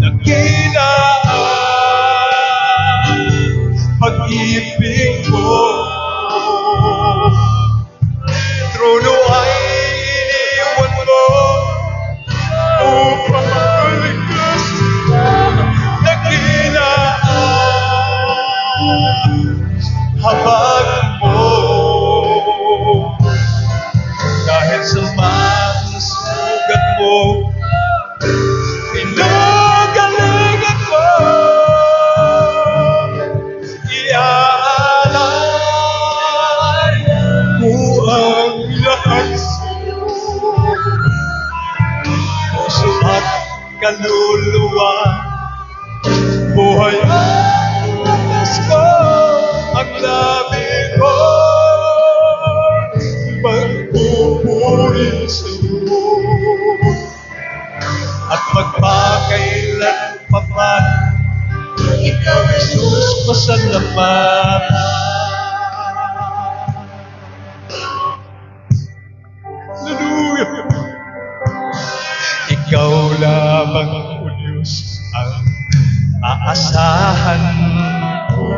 Speaker 5: Dakilaan pag-ibig mo. Trono ay iniwan mo upang maligtas ako. Dakilaan habag mo. Dahil sa mga sugat mo, pinagaling ako. Iaalay ko ang lahat sa'yo. Puso at kaluluwa, buhay at lakas ko, ang labi ko magpupuri sa'yo. At magpakailan pa man, ikaw, Jesus, pasalamatan. Hallelujah! Ikaw lamang, O Diyos, ang aasahan ko.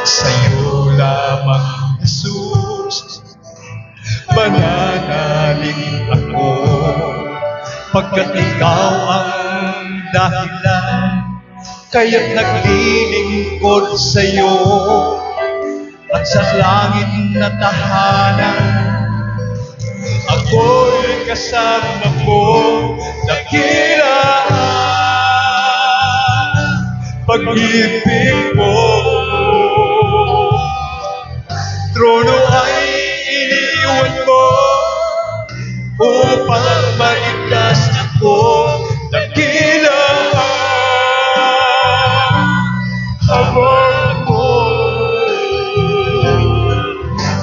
Speaker 5: Sa'yo lamang, Jesus, mananalig ako. Pagkat ikaw ang dahilan, kaya't naglilingkod sa'yo. At sa langit na tahanan, ako'y kasama mo. Dakilaan pag-ibig mo. Trono ay iniwan mo upang maligtas ako. Dakilaan habag mo.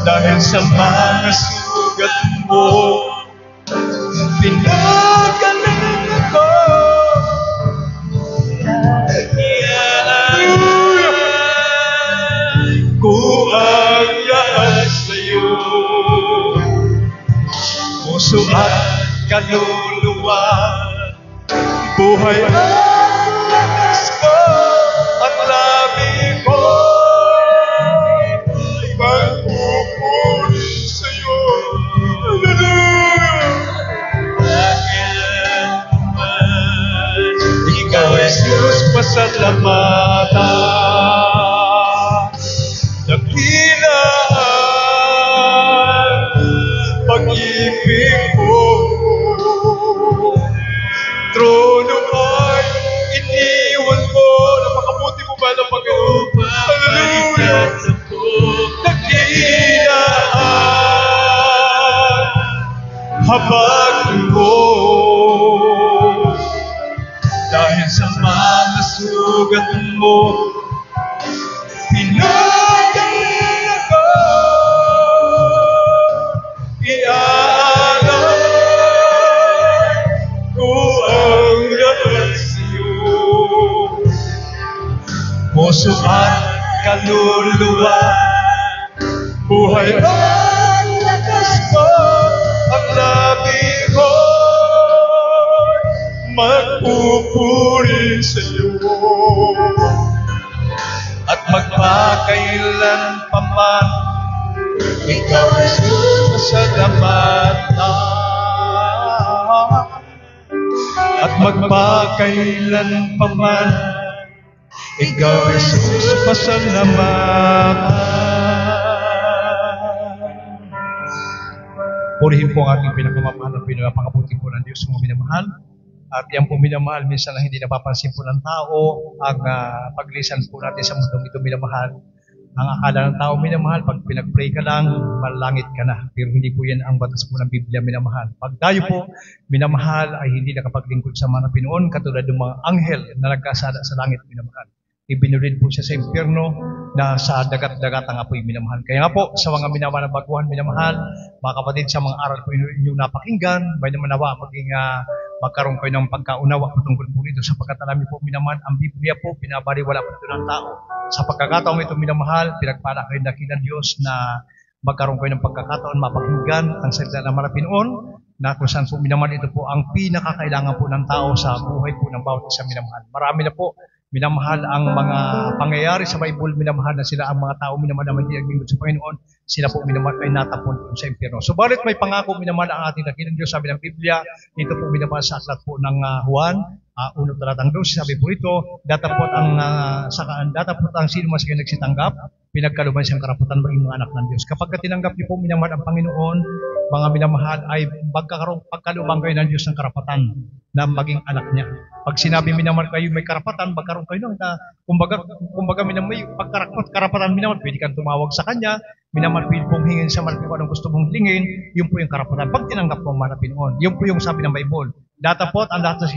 Speaker 5: Dahil sa mga sugat mo, pinagaling ako. Iaalay ko ang lahat sa'yo. Puso at kaluluwa, buhay at lakas ko, at labi ko magpupuri sa'yo. Hallelujah! Ikaw, Jesus, pasalamatan. Dakilaan habag loob. Dahil sa mga sugat mo, pinagaling ako. Iaalay ko ang lahat sa'yo. Puso at kaluluwa, buhay at lakas ko, ang labi ko magpupuri sa'yo. At magpakailan pa man, ikaw ay sasalamatan. At magpakailan pa man, ikaw ay sasalamatan. Purihin po ang ating pinakamamahal na pinakapangabuti po ng Diyos, mga minamahal. At yan po minamahal, minsan lang hindi napapansin po ng tao ang paglisan po natin sa mundong ito minamahal. Ang akala ng tao minamahal, pag pinag-pray ka lang, malangit ka na. Pero hindi po yan ang batas po ng Biblia minamahal. Pag tayo po minamahal ay hindi nakapaglingkod sa mga Pinoon, katulad ng mga anghel na nagkasala sa langit minamahal. Ibinulid po siya sa impyerno na sa dagat-dagat ang apoy minamahal. Kaya nga po, sa mga minamahal na baguhan minamahal, mga kapatid, sa mga aral po inyong napakinggan, may naman nawa maging magkaroon kayo ng pagkaunawa patungkol po rito, sapagkat alam niyo po minamahal, ang Biblia po pinabaliwala po ito ng tao. Sa pagkakataon ito minamahal, pinagpala kayo ng Diyos na magkaroon kayo ng pagkakataon mapakinggan ang salita ng mga Pinoon, na kung saan po minamahal, ito po ang pinakakailangan po ng tao sa buhay po ng bawat isang minamahal. Marami na po minamahal ang mga pangyayari sa Bible, minamahal na sila ang mga tao minamahal na hindi naglingkod sa Panginoon, sila po minamahal ay natapon sa impyerno. Subalit may pangako minamahal ang ating dakilang Diyos, sabi ng Biblia, dito po minamahal sa aklat po ng Juan, 1 talatang 12, sabi po ito, datapot ang sino man sa kayo nagsitanggap, pinagkaluban siyang karapatan maging mga anak ng Diyos. Kapag tinanggap niyo po minamahal ang Panginoon, mga minamahal, ay pagkalubang kayo ng Diyos ng karapatan na maging anak niya. Pag sinabi minamahal kayo may karapatan, magkaroon kayo ng kumbaga minamahal, pag karapatan minamahal, pwede kang tumawag sa Kanya, minamahal, pwede pong hingin sa malapit kung anong gusto mong hilingin, yun po yung karapatan. Pag tinanggap po ang mga Pinoon, yun po yung sabi ng Bible. Datapot ang lahat na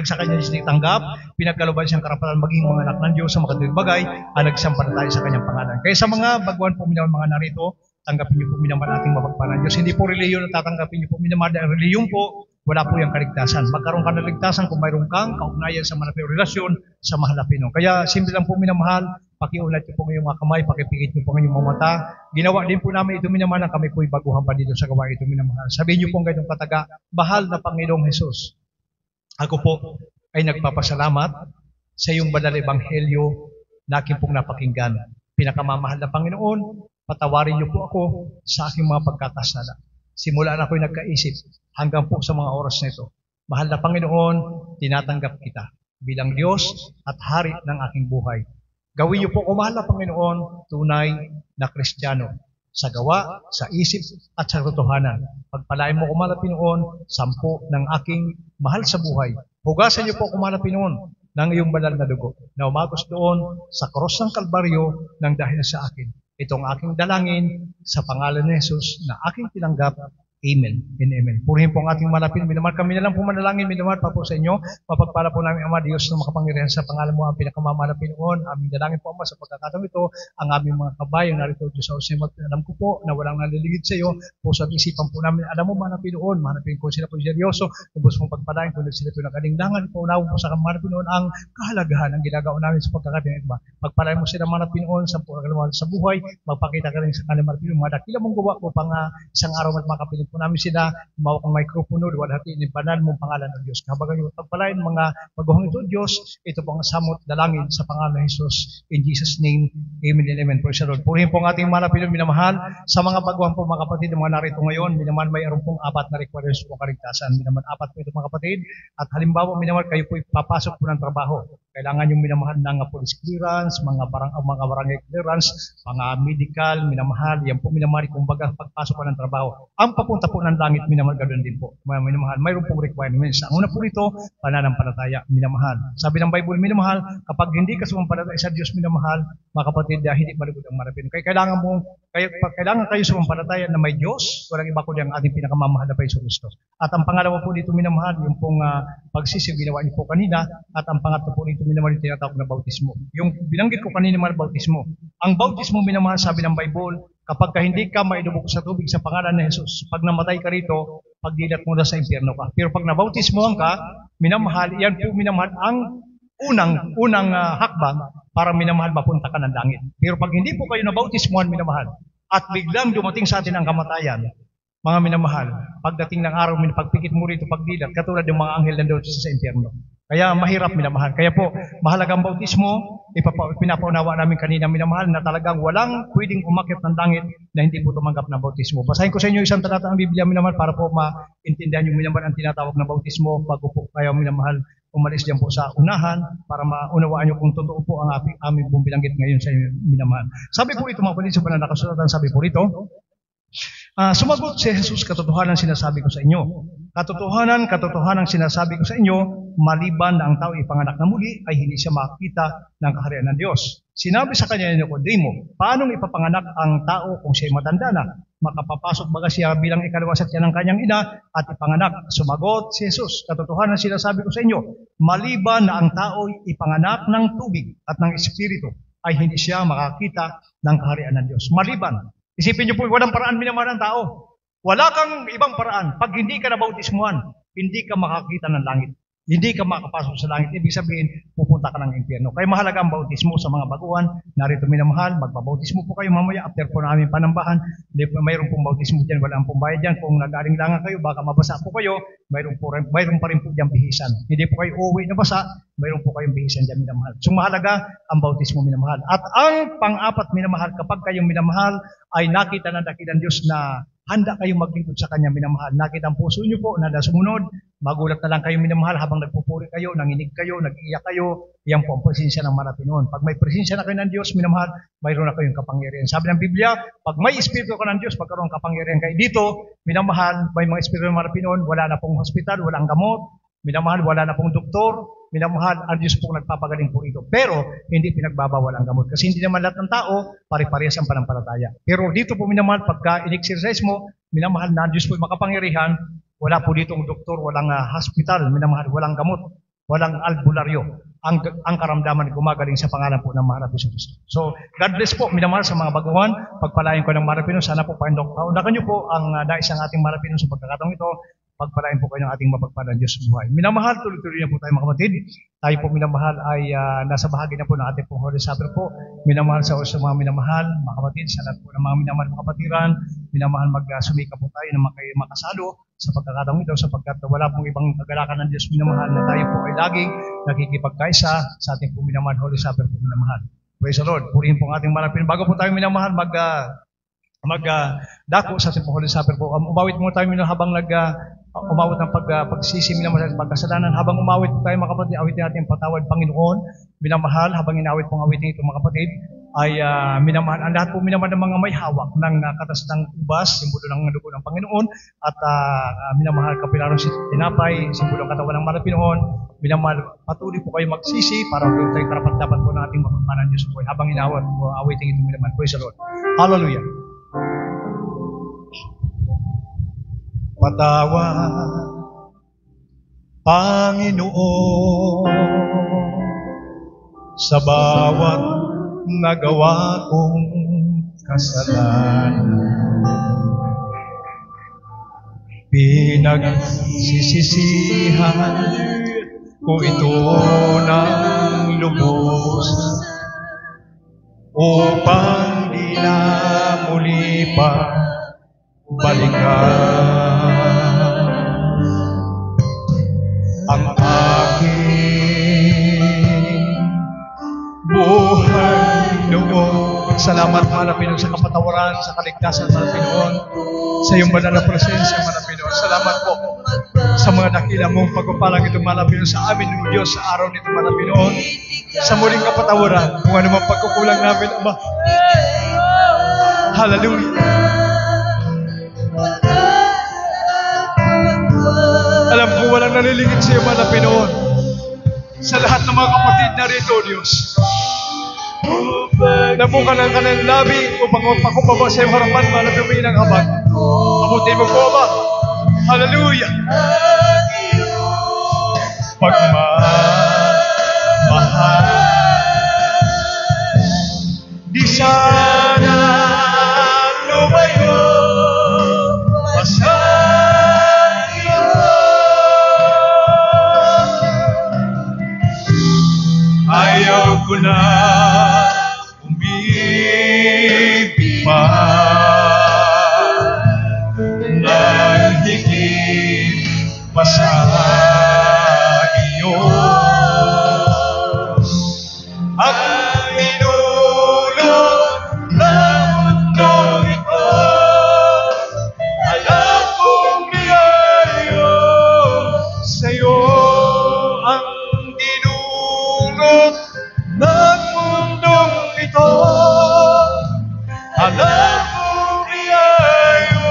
Speaker 5: nagsakanya sinitanggap, pinagkaluban siyang karapatan maging mga anak ng Diyos sa makatuwid bagay, ang nagsampalataya sa kanyang pangalan. Kaya sa mga baguhan po minamahal mga narito, tanggapin niyo po minamahal ating mapagpalang Diyos. Hindi po reliyon na tatanggapin niyo po minamahal, dahil reliyon po, wala po yung kaligtasan. Magkaroon ka ng ligtasan kung mayroon kang kaugnayan sa malapit relasyon sa mahal na Pinoon. Kaya simple lang po minamahal, pakiulat niyo po ngayong mga kamay, pakipikit niyo po ngayong mga mata. Ginawa din po namin ito minamahal, na kami po baguhan pa dito sa gawain ito minamahal. Sabihin niyo po ngayong kataga, mahal na Panginoong Hesus, ako po ay nagpapasalamat sa iyong banal na ebanghelyo na aking pong napakinggan. Pinakamamahal na Panginoon, patawarin niyo po ako sa aking mga pagkakasala. Simula na ako'y nagkaisip hanggang po sa mga oras na ito. Mahal na Panginoon, tinatanggap kita bilang Diyos at Hari ng aking buhay. Gawin niyo po ako, mahal na Panginoon, tunay na Kristiyano sa gawa, sa isip at sa totohanan. Pagpalain mo ko, mahal na Panginoon, 10 ng aking mahal sa buhay. Hugasan niyo po ako, mahal na Panginoon, ng iyong banal na dugo na umagos doon sa krus ng Kalbaryo ng dahil sa akin. Itong aking dalangin sa pangalan ni Jesus na aking tinanggap. Amen and amen. Purihin po ang ating malapit. Minamahal, kami na lang po manalangin. Minamahal pa po sa inyo. Mapagpala po namin, Ama Diyos, na makapangyarihan sa pangalan mo ang pinakamamahal na Pinoon. Aming dalangin po, Ama, sa pagkakataon ito, ang aming mga kabayan narito Diyos sa Osimot. Alam ko po na walang naliligid sa iyo. Puso at isipan po namin. Alam mo, mga Pinoon, mahanapin ko sila po seryoso. Ubos mong pagpalain kung sila po nakalingdangan. Ipaunawin po sa mga Pinoon ang kahalagahan ng ginagawa namin sa pagkakataon ito. Pagpalain mo sila, mga Pinoon, sa buhay. Magpakita ka rin sa kanila, mga Pinoon. Mga dakila mong gawa po pang isang araw at makapilin po namin sila, mawak ang mikropono, walhati ni banal mong pangalan ng Diyos. Kapag yung pagpalain mga maguhang ito, Diyos, ito po ang samot dalangin sa pangalan ng Jesus. In Jesus' name, amen and amen. Praise the Lord. Purihin po ang ating mga napilong minamahal. Sa mga baguhan po mga kapatid, mga narito ngayon, minamahal, mayroon pong 4 na requirements po kaligtasan. Minamahal 4 po ito mga kapatid. At halimbawa, minamahal, kayo po papasok po ng trabaho. kailangan yung minamahal ng police clearance, mga barangay clearance, mga medical, minamahal, yan po minamahal, kumbaga pagpasok ko ng trabaho. Ang papunta po ng langit, minamahal, ganoon din po. Minamahal, mayroon pong requirements. Ang una po rito, pananampalataya, minamahal. Sabi ng Bible, minamahal, kapag hindi ka sumampalataya sa Diyos, minamahal, mga kapatid, hindi malugod ang marapin. Kaya kailangan kayo sumampalataya na may Diyos, walang iba kundi ang ating pinakamamahal na Paiso Kristo. At ang pangalawa po dito, minamahal, yung pong pagsisiw, ginawa niyo po kanina, at ang pangatlo po dito, minamahal, yung tinatawag na bautismo. Yung binanggit ko kanina, bautismo. Ang bautismo, minamahal, sabi ng Bible, kapag hindi ka mailubog sa tubig sa pangalan ni Jesus, pag namatay ka rito, pagdilat mo na sa impyerno ka. Pero pag nabautismohan ka, minamahal, yan po minamahal ang unang hakbang para minamahal mapunta ka ng langit. Pero pag hindi po kayo nabautismohan, minamahal, at biglang dumating sa atin ang kamatayan, mga minamahal, pagdating ng araw, pagpikit mo rito, pagdilat, katulad ng mga anghel na doon sa impyerno. Kaya mahirap minamahal. Kaya po, mahalagang bautismo, pinapaunawa namin kanina minamahal na talagang walang pwedeng umakyat ng langit na hindi po tumanggap ng bautismo. Basahin ko sa inyo isang talata ng Biblia minamahal para po maintindihan yung minamahal ang tinatawag na bautismo bago po kayo minamahal umalis diyan po sa unahan para maunawaan nyo kung totoo po ang aming pong bilanggit ngayon sa inyo minamahal. Sabi po ito mga kapatid sa banal na kasulatan, sabi po rito, sumagot si Jesus, katotohanan sinasabi ko sa inyo. Katotohanan sinasabi ko sa inyo, maliban na ang tao ipanganak na muli, ay hindi siya makakita ng kaharian ng Diyos. Sinabi sa kanya ni Nicodemo, paanong ipapanganak ang tao kung siya'y matanda na? Makapapasok baga siya bilang ikalawa sa tiyan ng kanyang ina at ipanganak? Sumagot si Jesus, katotohanan sinasabi ko sa inyo, maliban na ang tao ipanganak ng tubig at ng Espiritu, ay hindi siya makakita ng kaharian ng Diyos. Maliban. Isipin niyo po, walang paraan minamahal ng tao. Wala kang ibang paraan. Pag hindi ka nabautismuhan, hindi ka makakita ng langit. Hindi ka makapasok sa langit. Ibig sabihin, pupunta ka ng impyerno. Kaya mahalaga ang bautismo sa mga baguhan. Narito minamahal, magbabautismo po kayo mamaya after po na aming panambahan. Mayroon pong bautismo dyan, wala pong bayad dyan. Kung nag-aling langan kayo, baka mabasa po kayo, mayroon pa rin po dyan bihisan. Hindi po kayo uuwi na basa, mayroon po kayong bihisan dyan minamahal. So mahalaga ang bautismo minamahal. At ang pang-apat minamahal, kapag kayong minamahal, ay nakita ng dakilang Diyos na handa kayong maglingkod sa Kanya minamahal. Nakita ang puso niyo po na sumunod, magulat na lang kayo minamahal habang nagpupuri kayo, nanginig kayo, nag-iiyak kayo, yan po ang presensya ng Marapinoon. Pag may presensya na kayo ng Diyos minamahal, mayroon na kayong kapangyarihan. Sabi ng Biblia, pag may espiritu ka ng Diyos, pagkaroon kapangyarihan kayo dito, minamahal, may mga espiritu ng Marapinoon, wala na pong hospital, walang gamot, minamahal, wala na pong doktor, minamahal, ang Diyos po nagpapagaling po ito. Pero, hindi pinagbabawal ang gamot. Kasi hindi naman lahat ng tao, pare-parehas ang panampalataya. Pero dito po minamahal, pagka in-exercise mo, minamahal na Diyos po makapangyarihan, wala po ditong doktor, walang hospital, minamahal, walang gamot, walang albularyo. Ang karamdaman gumagaling sa pangalan po ng Mahal na Kristo. So, God bless po, minamahal sa mga baguhan, pagpalain ko ng Mahal na Pinoon, sana po paundakan niyo po ang nais ng ating Mahal na Pinoon sa pagkakataong ito, pagpalain po kayo ng ating mapagpalang Diyos buhay. Minamahal, tuloy-tuloy na po tayo mga kapatid. Tayo po minamahal ay nasa bahagi na po ng ating pong Holy Supper po. Minamahal sa mga minamahal, mga kapatid, sa lahat po ng mga minamahal mga kapatiran, minamahal magsumika po tayo na makasalo sa pagkakataong ito sapagkat wala pong ibang kagalakan ng Diyos minamahal na tayo po ay laging nakikipagkaisa sa ating po minamahal Holy Supper po minamahal. Praise the Lord. Purihin po ang ating marapin. Bago po tayo minamahal, dako sa ating po Holy Supper po. Umawit mo tayo habang umawit ng pagsisi minamahal at pagkasalanan. Habang umawit po tayo mga kapatid, awitin natin patawad Panginoon, minamahal, habang inawit pong awitin ito mga kapatid, ay minamahal, ang lahat po minamahal ng mga may hawak ng katas ng ubas, simbolo ng dugo ng Panginoon, at minamahal kapilarong tinapay, simbolo ng katawan ng Marapinoon, minamahal, patuloy po kayo magsisi para tayo karapat-dapat po ng ating mapagpalang Diyos po habang inawit po awitin ito minamahal. Praise the Lord. Hallelujah. Patawad, Panginoon, sa bawat nagawa kong kasalanan. Pinagsisisihan ko ito ng lubos upang di na muli pa balikan ang aking buhay noon. Salamat, Mahal na Pinoon, sa kapatawaran, sa kaligtasan, Mahal na Pinoon, sa iyong banal na presensya, Mahal na Pinoon. Salamat po sa
Speaker 1: mga dakila mong pagpapalang ito, mahal na Pinoon, sa amin ng Diyos sa araw nito, mahal na Pinoon. Sa muling kapatawaran, kung ano mang pagkukulang namin, Ama. Hallelujah. Alam ko walang nalilingit sa iyo, mahal na Pinoon. Sa lahat ng mga kapatid na rito, Diyos. Nabukan ang kanilang labi upang magpakubaba sa iyong harapan, mahal na Pinoon ng abad. Abutin mo po, Ama. Hallelujah. Pagmamahal, di sana lumayo pa sa iyo. Ayaw ko na umibig pa ng higit pa sa iyo. Ang inulot ng mundong ito, alam kong biyayo sa'yo. Ang dinulot ng mundong ito, alam kong biyayo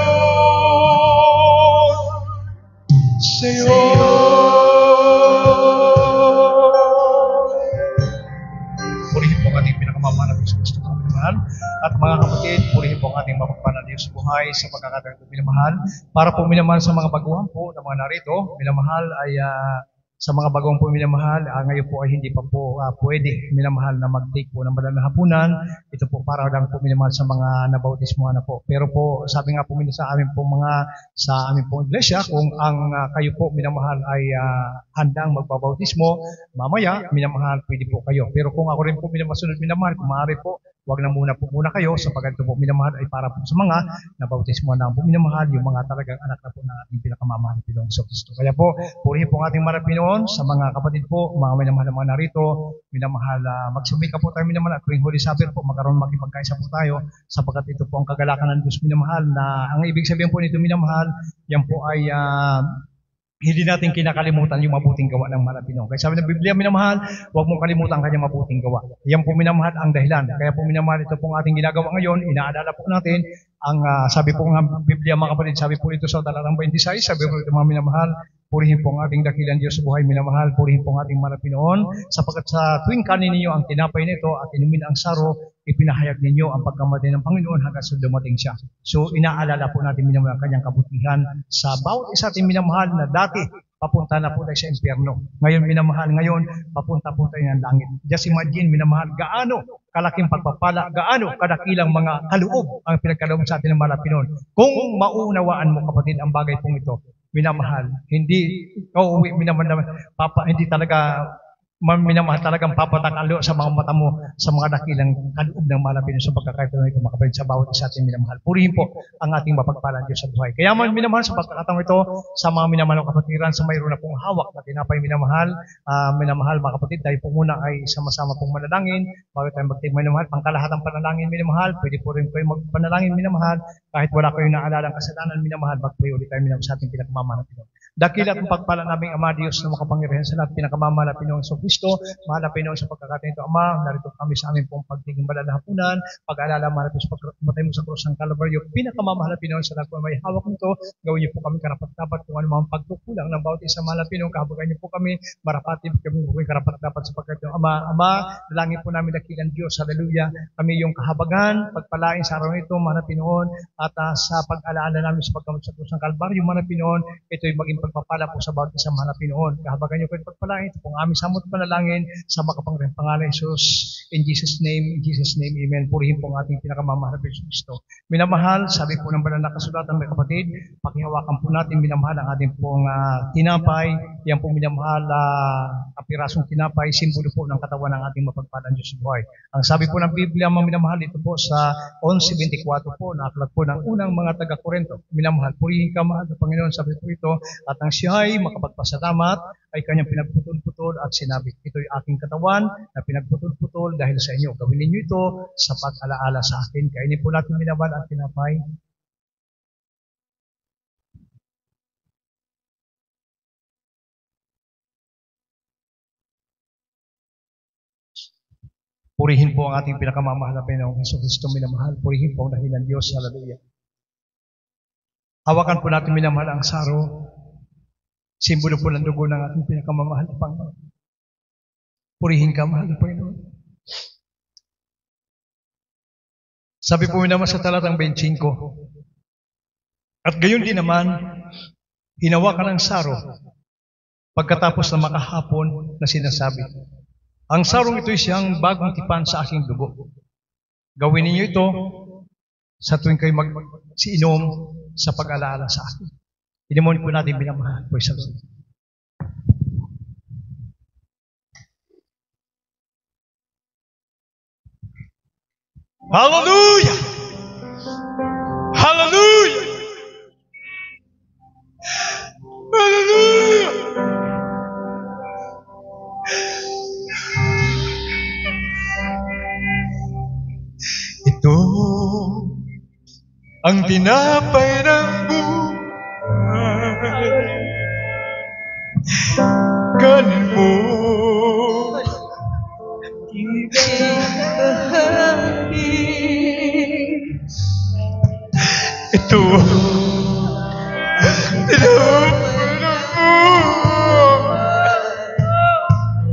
Speaker 1: sa'yo. Purihin po ang ating pinakamamahal na Kristo na minamahal. At mga kapatid, purihin po ang ating mapagpalang Diyos sa buhay sa pagkakataon ito minamahal. Para po minamahal sa mga baguhan po na mga narito, minamahal ay sa mga bagong po minamahal, ngayon po ay hindi pa po pwede minamahal na mag-take po ng banal na hapunan. Ito po para lang po minamahal sa mga nabautismuhan na po. Pero po, sabi nga po sa amin po sa amin po iglesia, kung ang kayo po minamahal ay handang magbabautismo, mamaya minamahal pwede po kayo. Pero kung ako rin po minamasunod minamahal, kung maaari po, wag na muna kayo sapagkat ito po minamahal ay para po sa mga nabautismo na po minamahal, yung mga talagang anak na po ng ating pinakamamahal na Pinoong Kristo. Kaya po, purihin po ang ating mahal na Pinoon sa mga kapatid po, mga minamahal na mga narito, minamahal, magsumika po tayo minamahal at tuwing Holy Supper po, magkaroon makipagkaisa po tayo sapagkat ito po ang kagalakan ng Diyos minamahal na ang ibig sabihin po nito minamahal, yan po ay hindi natin kinakalimutan yung mabuting gawa ng mahal na Pinoon. Kaya sabi ng Biblia, minamahal, huwag mong kalimutan ang kanyang mabuting gawa. Yan po minamahal ang dahilan. Kaya po minamahal, ito pong ating ginagawa ngayon, inaalala po natin ang sabi po ng Biblia, mga kapatid, sabi po ito sa talatang 26, sabi po ito mga minamahal, purihin po ang ating dakilang Diyos sa buhay, minamahal, purihin po ang ating mahal na Pinoon, sapagkat sa tuwing kanin ninyo ang tinapay nito at inumin ang saro, ipinahayag ninyo ang pagkamatay ng Panginoon hanggang sa dumating siya. So, inaalala po natin minamahal ang kanyang kabutihan sa bawat isa ating minamahal na dati, papunta na po tayo sa impyerno. Ngayon, minamahal, papunta po tayo ng langit. Just imagine, minamahal, gaano kalaking pagpapala, gaano kadakilang mga kaloob ang pinagkaloob sa atin ng mahal na Pinoon. Kung maunawaan mo, kapatid, ang bagay pong ito, minamahal, hindi, minamahal, hindi talaga, minamahal talagang papatakalo sa mga mata mo sa mga dakilang kaloob ng mahal na Pinoon sa pagkakataon ito, mga kapatid, sa bawat isa ating minamahal. Purihin po ang ating mapagpalang Diyos sa buhay. Kaya man minamahal sa pagkakataon ito, sa mga minamahal ng kapatiran, sa mayroon na pong hawak na tinapay minamahal, minamahal mga kapatid, tayo po muna ay sama-sama pong manalangin, bago tayo minamahal, pangkalahatang panalangin minamahal, pwede po rin kayo magpanalangin minamahal, kahit wala kayong naalalang kasalanan minamahal, magpray ulit tayo minamahal sa ating pinakamamahal na Pinoon. Dakila at pagpala naming Ama Diyos na makapangyarihan sa lahat, pinakamamahal na Pinoong Kristo, mahal na Pinoon sa pagkakataon ito, Ama, narito kami sa amin pong pagtiging banal na hapunan, pag-alala mahal sa pagkamatay mo sa krus ng Kalbaryo, pinakamamahal na Pinoon sa lahat po may hawak nito, gawin niyo po kami karapat-dapat kung ano mga pagkukulang ng bawat isa, mahal na Pinoon, kahabagan niyo po kami, marapatid kami po karapat-dapat sa pagkakataon. Ama, dalangin po namin dakilang Diyos, hallelujah, kami yung kahabagan, pagpalain sa araw nito, mahal na Pinoon, at sa pag-alala namin sa pagkamatay sa krus ng Kalbaryo, mahal na Pinoon, ito'y maging pagpapala po sa bawat isang mahal na Pinoon. Kahabagan niyo po yung pagpalain. Ito pong aming samot panalangin sa makapangyarihang pangalan ni Jesus. In Jesus' name, amen. Purihin po ang ating pinakamamahal na Kristo. Minamahal, sabi po ng banal na kasulatan, mga kapatid, pakihawakan po natin, minamahal, ang ating pong tinapay. Yan po minamahal, kapirasong tinapay, simbolo po ng katawan ng ating mapagpalang Diyos sa buhay. Ang sabi po ng Biblia, mga minamahal, ito po sa 11:24 po, nakalat po ng unang mga taga-Korinto. Minamahal, purihin ka, mahal na Panginoon, sabi po ito, at ang siya'y makapagpasalamat ay kanyang pinagputol-putol at sinabi, ito'y aking katawan na pinagputol-putol dahil sa inyo. Gawin ninyo ito sa pag-alaala sa akin. Kainin po natin minamahal at tinapay. Purihin po ang ating pinakamamahal na Panginoong Jesucristo, minamahal. Purihin po ang dahilan Diyos. Hallelujah. Hawakan po natin, minamahal, ang saro. Simbolo po ng dugo ng ating pinakamamahal na Panginoon. Purihin ka, mahal na Panginoon. Sabi po naman sa talatang 25, at gayon din naman, hinawakan ang saro pagkatapos na makahapon na sinasabi, ang sarong ito ay siyang bagong tipan sa aking dugo. Gawin ninyo ito sa tuwing kayo mag-inom sa pag-alaala sa akin. Inimon po natin binamahal po sa Lord. Hallelujah! Hallelujah! Hallelujah! Ito ang tinapay ng buhay. Kanin mo. Ito tinapay ng buhay. Kanin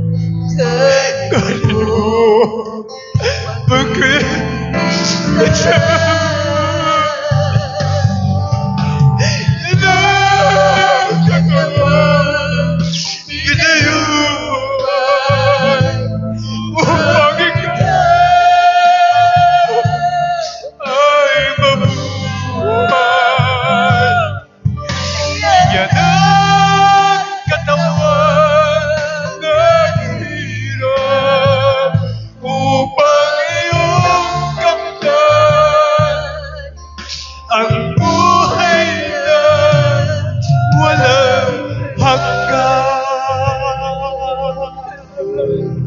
Speaker 1: mo.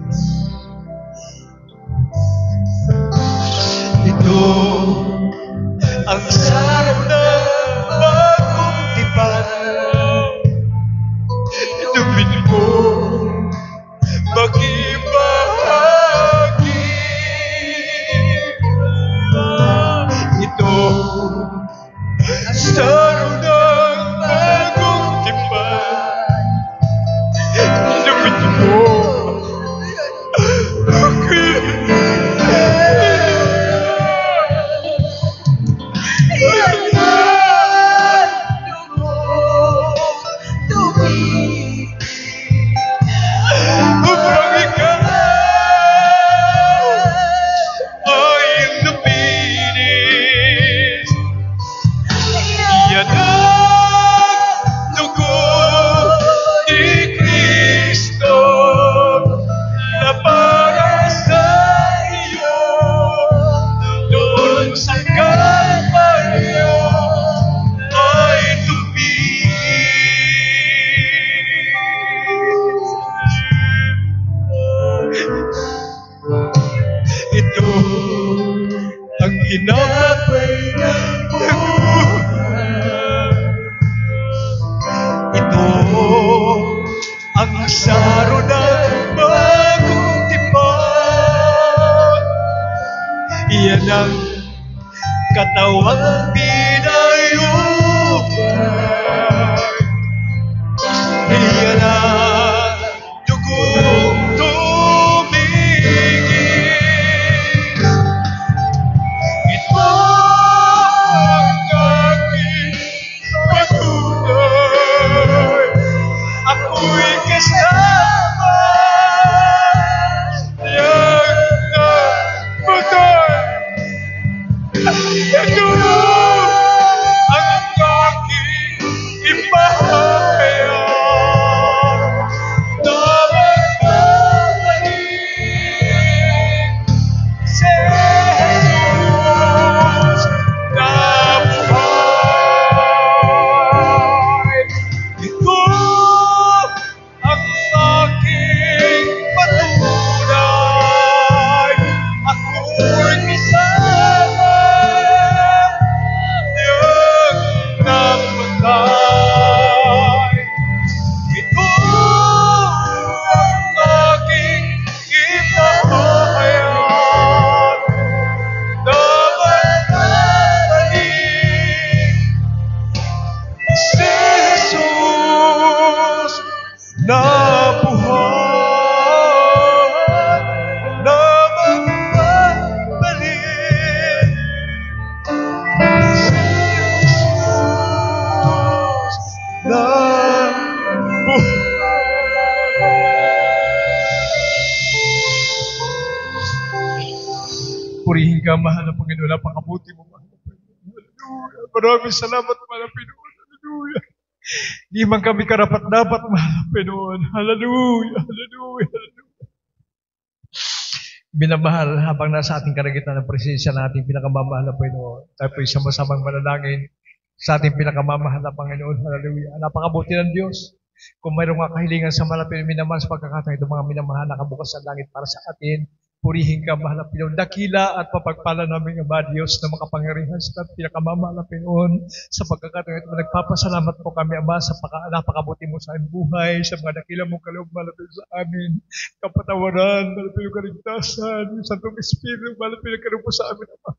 Speaker 1: Ito
Speaker 5: ka, mahal na Panginoon. Napakabuti mo, mahal na Panginoon. Hallelujah. Maraming salamat, mahal na Panginoon. Hallelujah. Di man kami karapat-dapat, mahal na Panginoon. Hallelujah. Hallelujah. Hallelujah. Minamahal, habang nasa ating karagitan ng presensya ng ating pinakamamahal na Panginoon, tayo po isang masamang manalangin sa ating pinakamamahal na Panginoon. Hallelujah. Napakabuti ng Diyos. Kung mayroong mga kahilingan sa malapit minamahal sa pagkakataon ito, mga minamahal, nakabukas sa langit para sa atin. Purihin ka, mahal na Panginoon. Dakila at papagpala namin, Ama Diyos, na makapangyarihan sa pinakamamahal na Panginoon. Sa pagkakataon ito, nagpapasalamat po kami, Ama, sa napakabuti mo sa aming buhay, sa mga dakila mong kaloob, malapit sa amin. Kapatawaran, malapit yung kaligtasan, yung Santong Espiritu, malapit yung kaloob mo sa amin, Ama.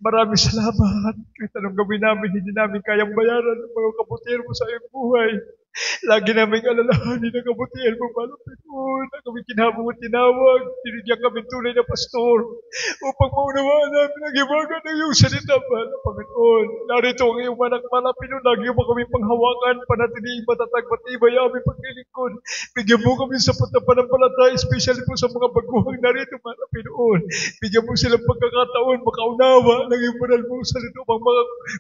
Speaker 5: Maraming salamat. Kahit anong gawin namin, hindi namin kayang bayaran ang mga kabutihan mo sa aming buhay. Lagi namin alalahanin ang kabutihan mo, malapit mo, na kami kinabang at tinawag, tinigyan kami tunay na pastor, upang maunawaan namin ang imagan ng iyong salita, mahal na Panginoon. Narito ang iyong manak, malapit mo, lagi mo kami panghawakan, panatilihin matatag, matibay aming paglilingkod. Bigyan mo kami sa panampalataya, especially po sa mga baguhang narito, mahal na Panginoon. Bigyan mo silang pagkakataon, makaunawa ng iyong banal mong salita,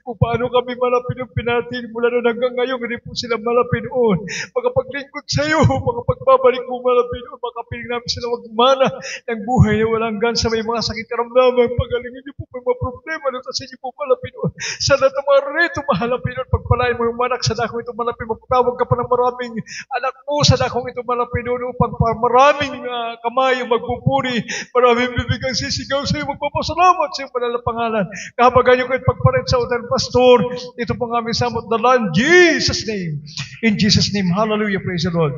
Speaker 5: kung paano kami malapit yung pinatin mula noon hanggang ngayon, hindi po sila malapit noon. Pagkapaglingkod sa iyo, pagkapagbabalik mo malapit noon, makapiling namin sila magmana ng buhay na walang hanggan sa may mga sakit karamdaman. Pagalingin niyo po may mga problema na sa inyo po malapit noon. Sa lahat ng mga rito, mahalapin noon, pagpalain mo yung manak sa dakong ito malapit, magtawag ka pa ng maraming anak mo sa dakong ito malapit noon upang maraming kamay yung magbuburi, maraming bibigyan sisigaw sa iyo, magpapasalamat sa iyong banal na pangalan. Kahabagan niyo kayo pagpalit sa utan, Pastor. Ito po ang aming samot na lang, Jesus' name. In Jesus' name, hallelujah, praise the Lord.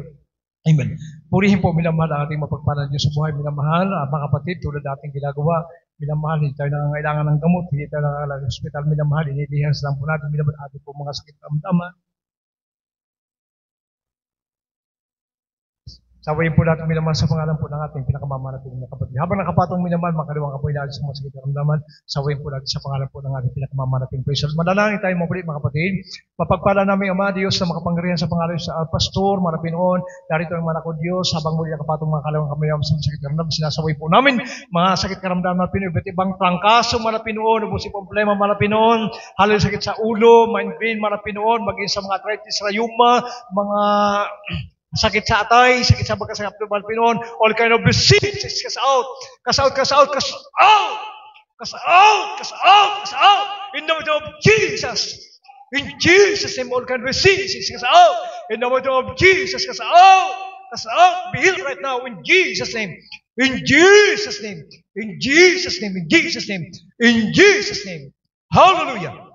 Speaker 5: Amen. Purihin po, minamahal ang ating mapagpalang Diyos sa buhay. Minamahal, mga kapatid, tulad ating ginagawa. Minamahal, hindi tayo nangangailangan ng gamot, hindi tayo nangangailangan ng hospital. Minamahal, inilihans lang po natin. Minamahal, ating po mga sakit ramdaman. Sawayin po natin minamahal sa pangalan po ng ating pinakamamahal natin mga kapatid. Habang nakapatong minamahal, makaliwang ka po inalis sa mga sakit na ramdaman. Sawayin po natin sa pangalan po ng ating pinakamamahal natin. Praise the Lord. Manalangin tayo mga kapatid. Mapagpala namin, Ama Diyos, na makapangyarihan sa pangalan sa Pastor, Marapinoon, narito ang manak ko Diyos, habang muli nakapatong mga kalawang kami sa mga sakit na ramdaman, sinasaway po namin mga sakit na ramdaman, Marapinoon, iba't ibang trangkaso, Marapinoon, ubusin problema, Marapinoon, halal sakit sa ulo, migraine, Marapinoon, maging sa mga arthritis, rayuma, mga sakit sa atay, sakit sa bagay sa Pinoon, all kind of diseases, cast out, cast out, cast out, cast out, cast out, cast out, cast out, in the name of Jesus, in Jesus' name, all kind of diseases, cast out, in the name of Jesus, cast out, be healed right now, in Jesus' name, in Jesus' name, in Jesus' name, in Jesus' name, in Jesus' name, hallelujah.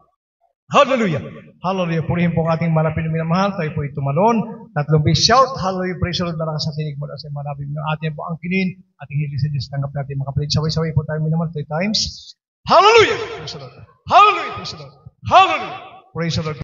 Speaker 5: Hallelujah. Hallelujah. Purihin po ang ating malapit na minamahal. Tayo po tumalon. 3 beses shout. Hallelujah. Praise the Lord. Malakas sa tinig mo. Sa malapit na atin po ang kinin. Ating hilig sa Diyos. Tanggap natin mga kapatid. Saway-saway po tayo minamahal 3 times. Hallelujah. Praise the Lord. Hallelujah. Praise the Lord. Hallelujah. Praise the Lord.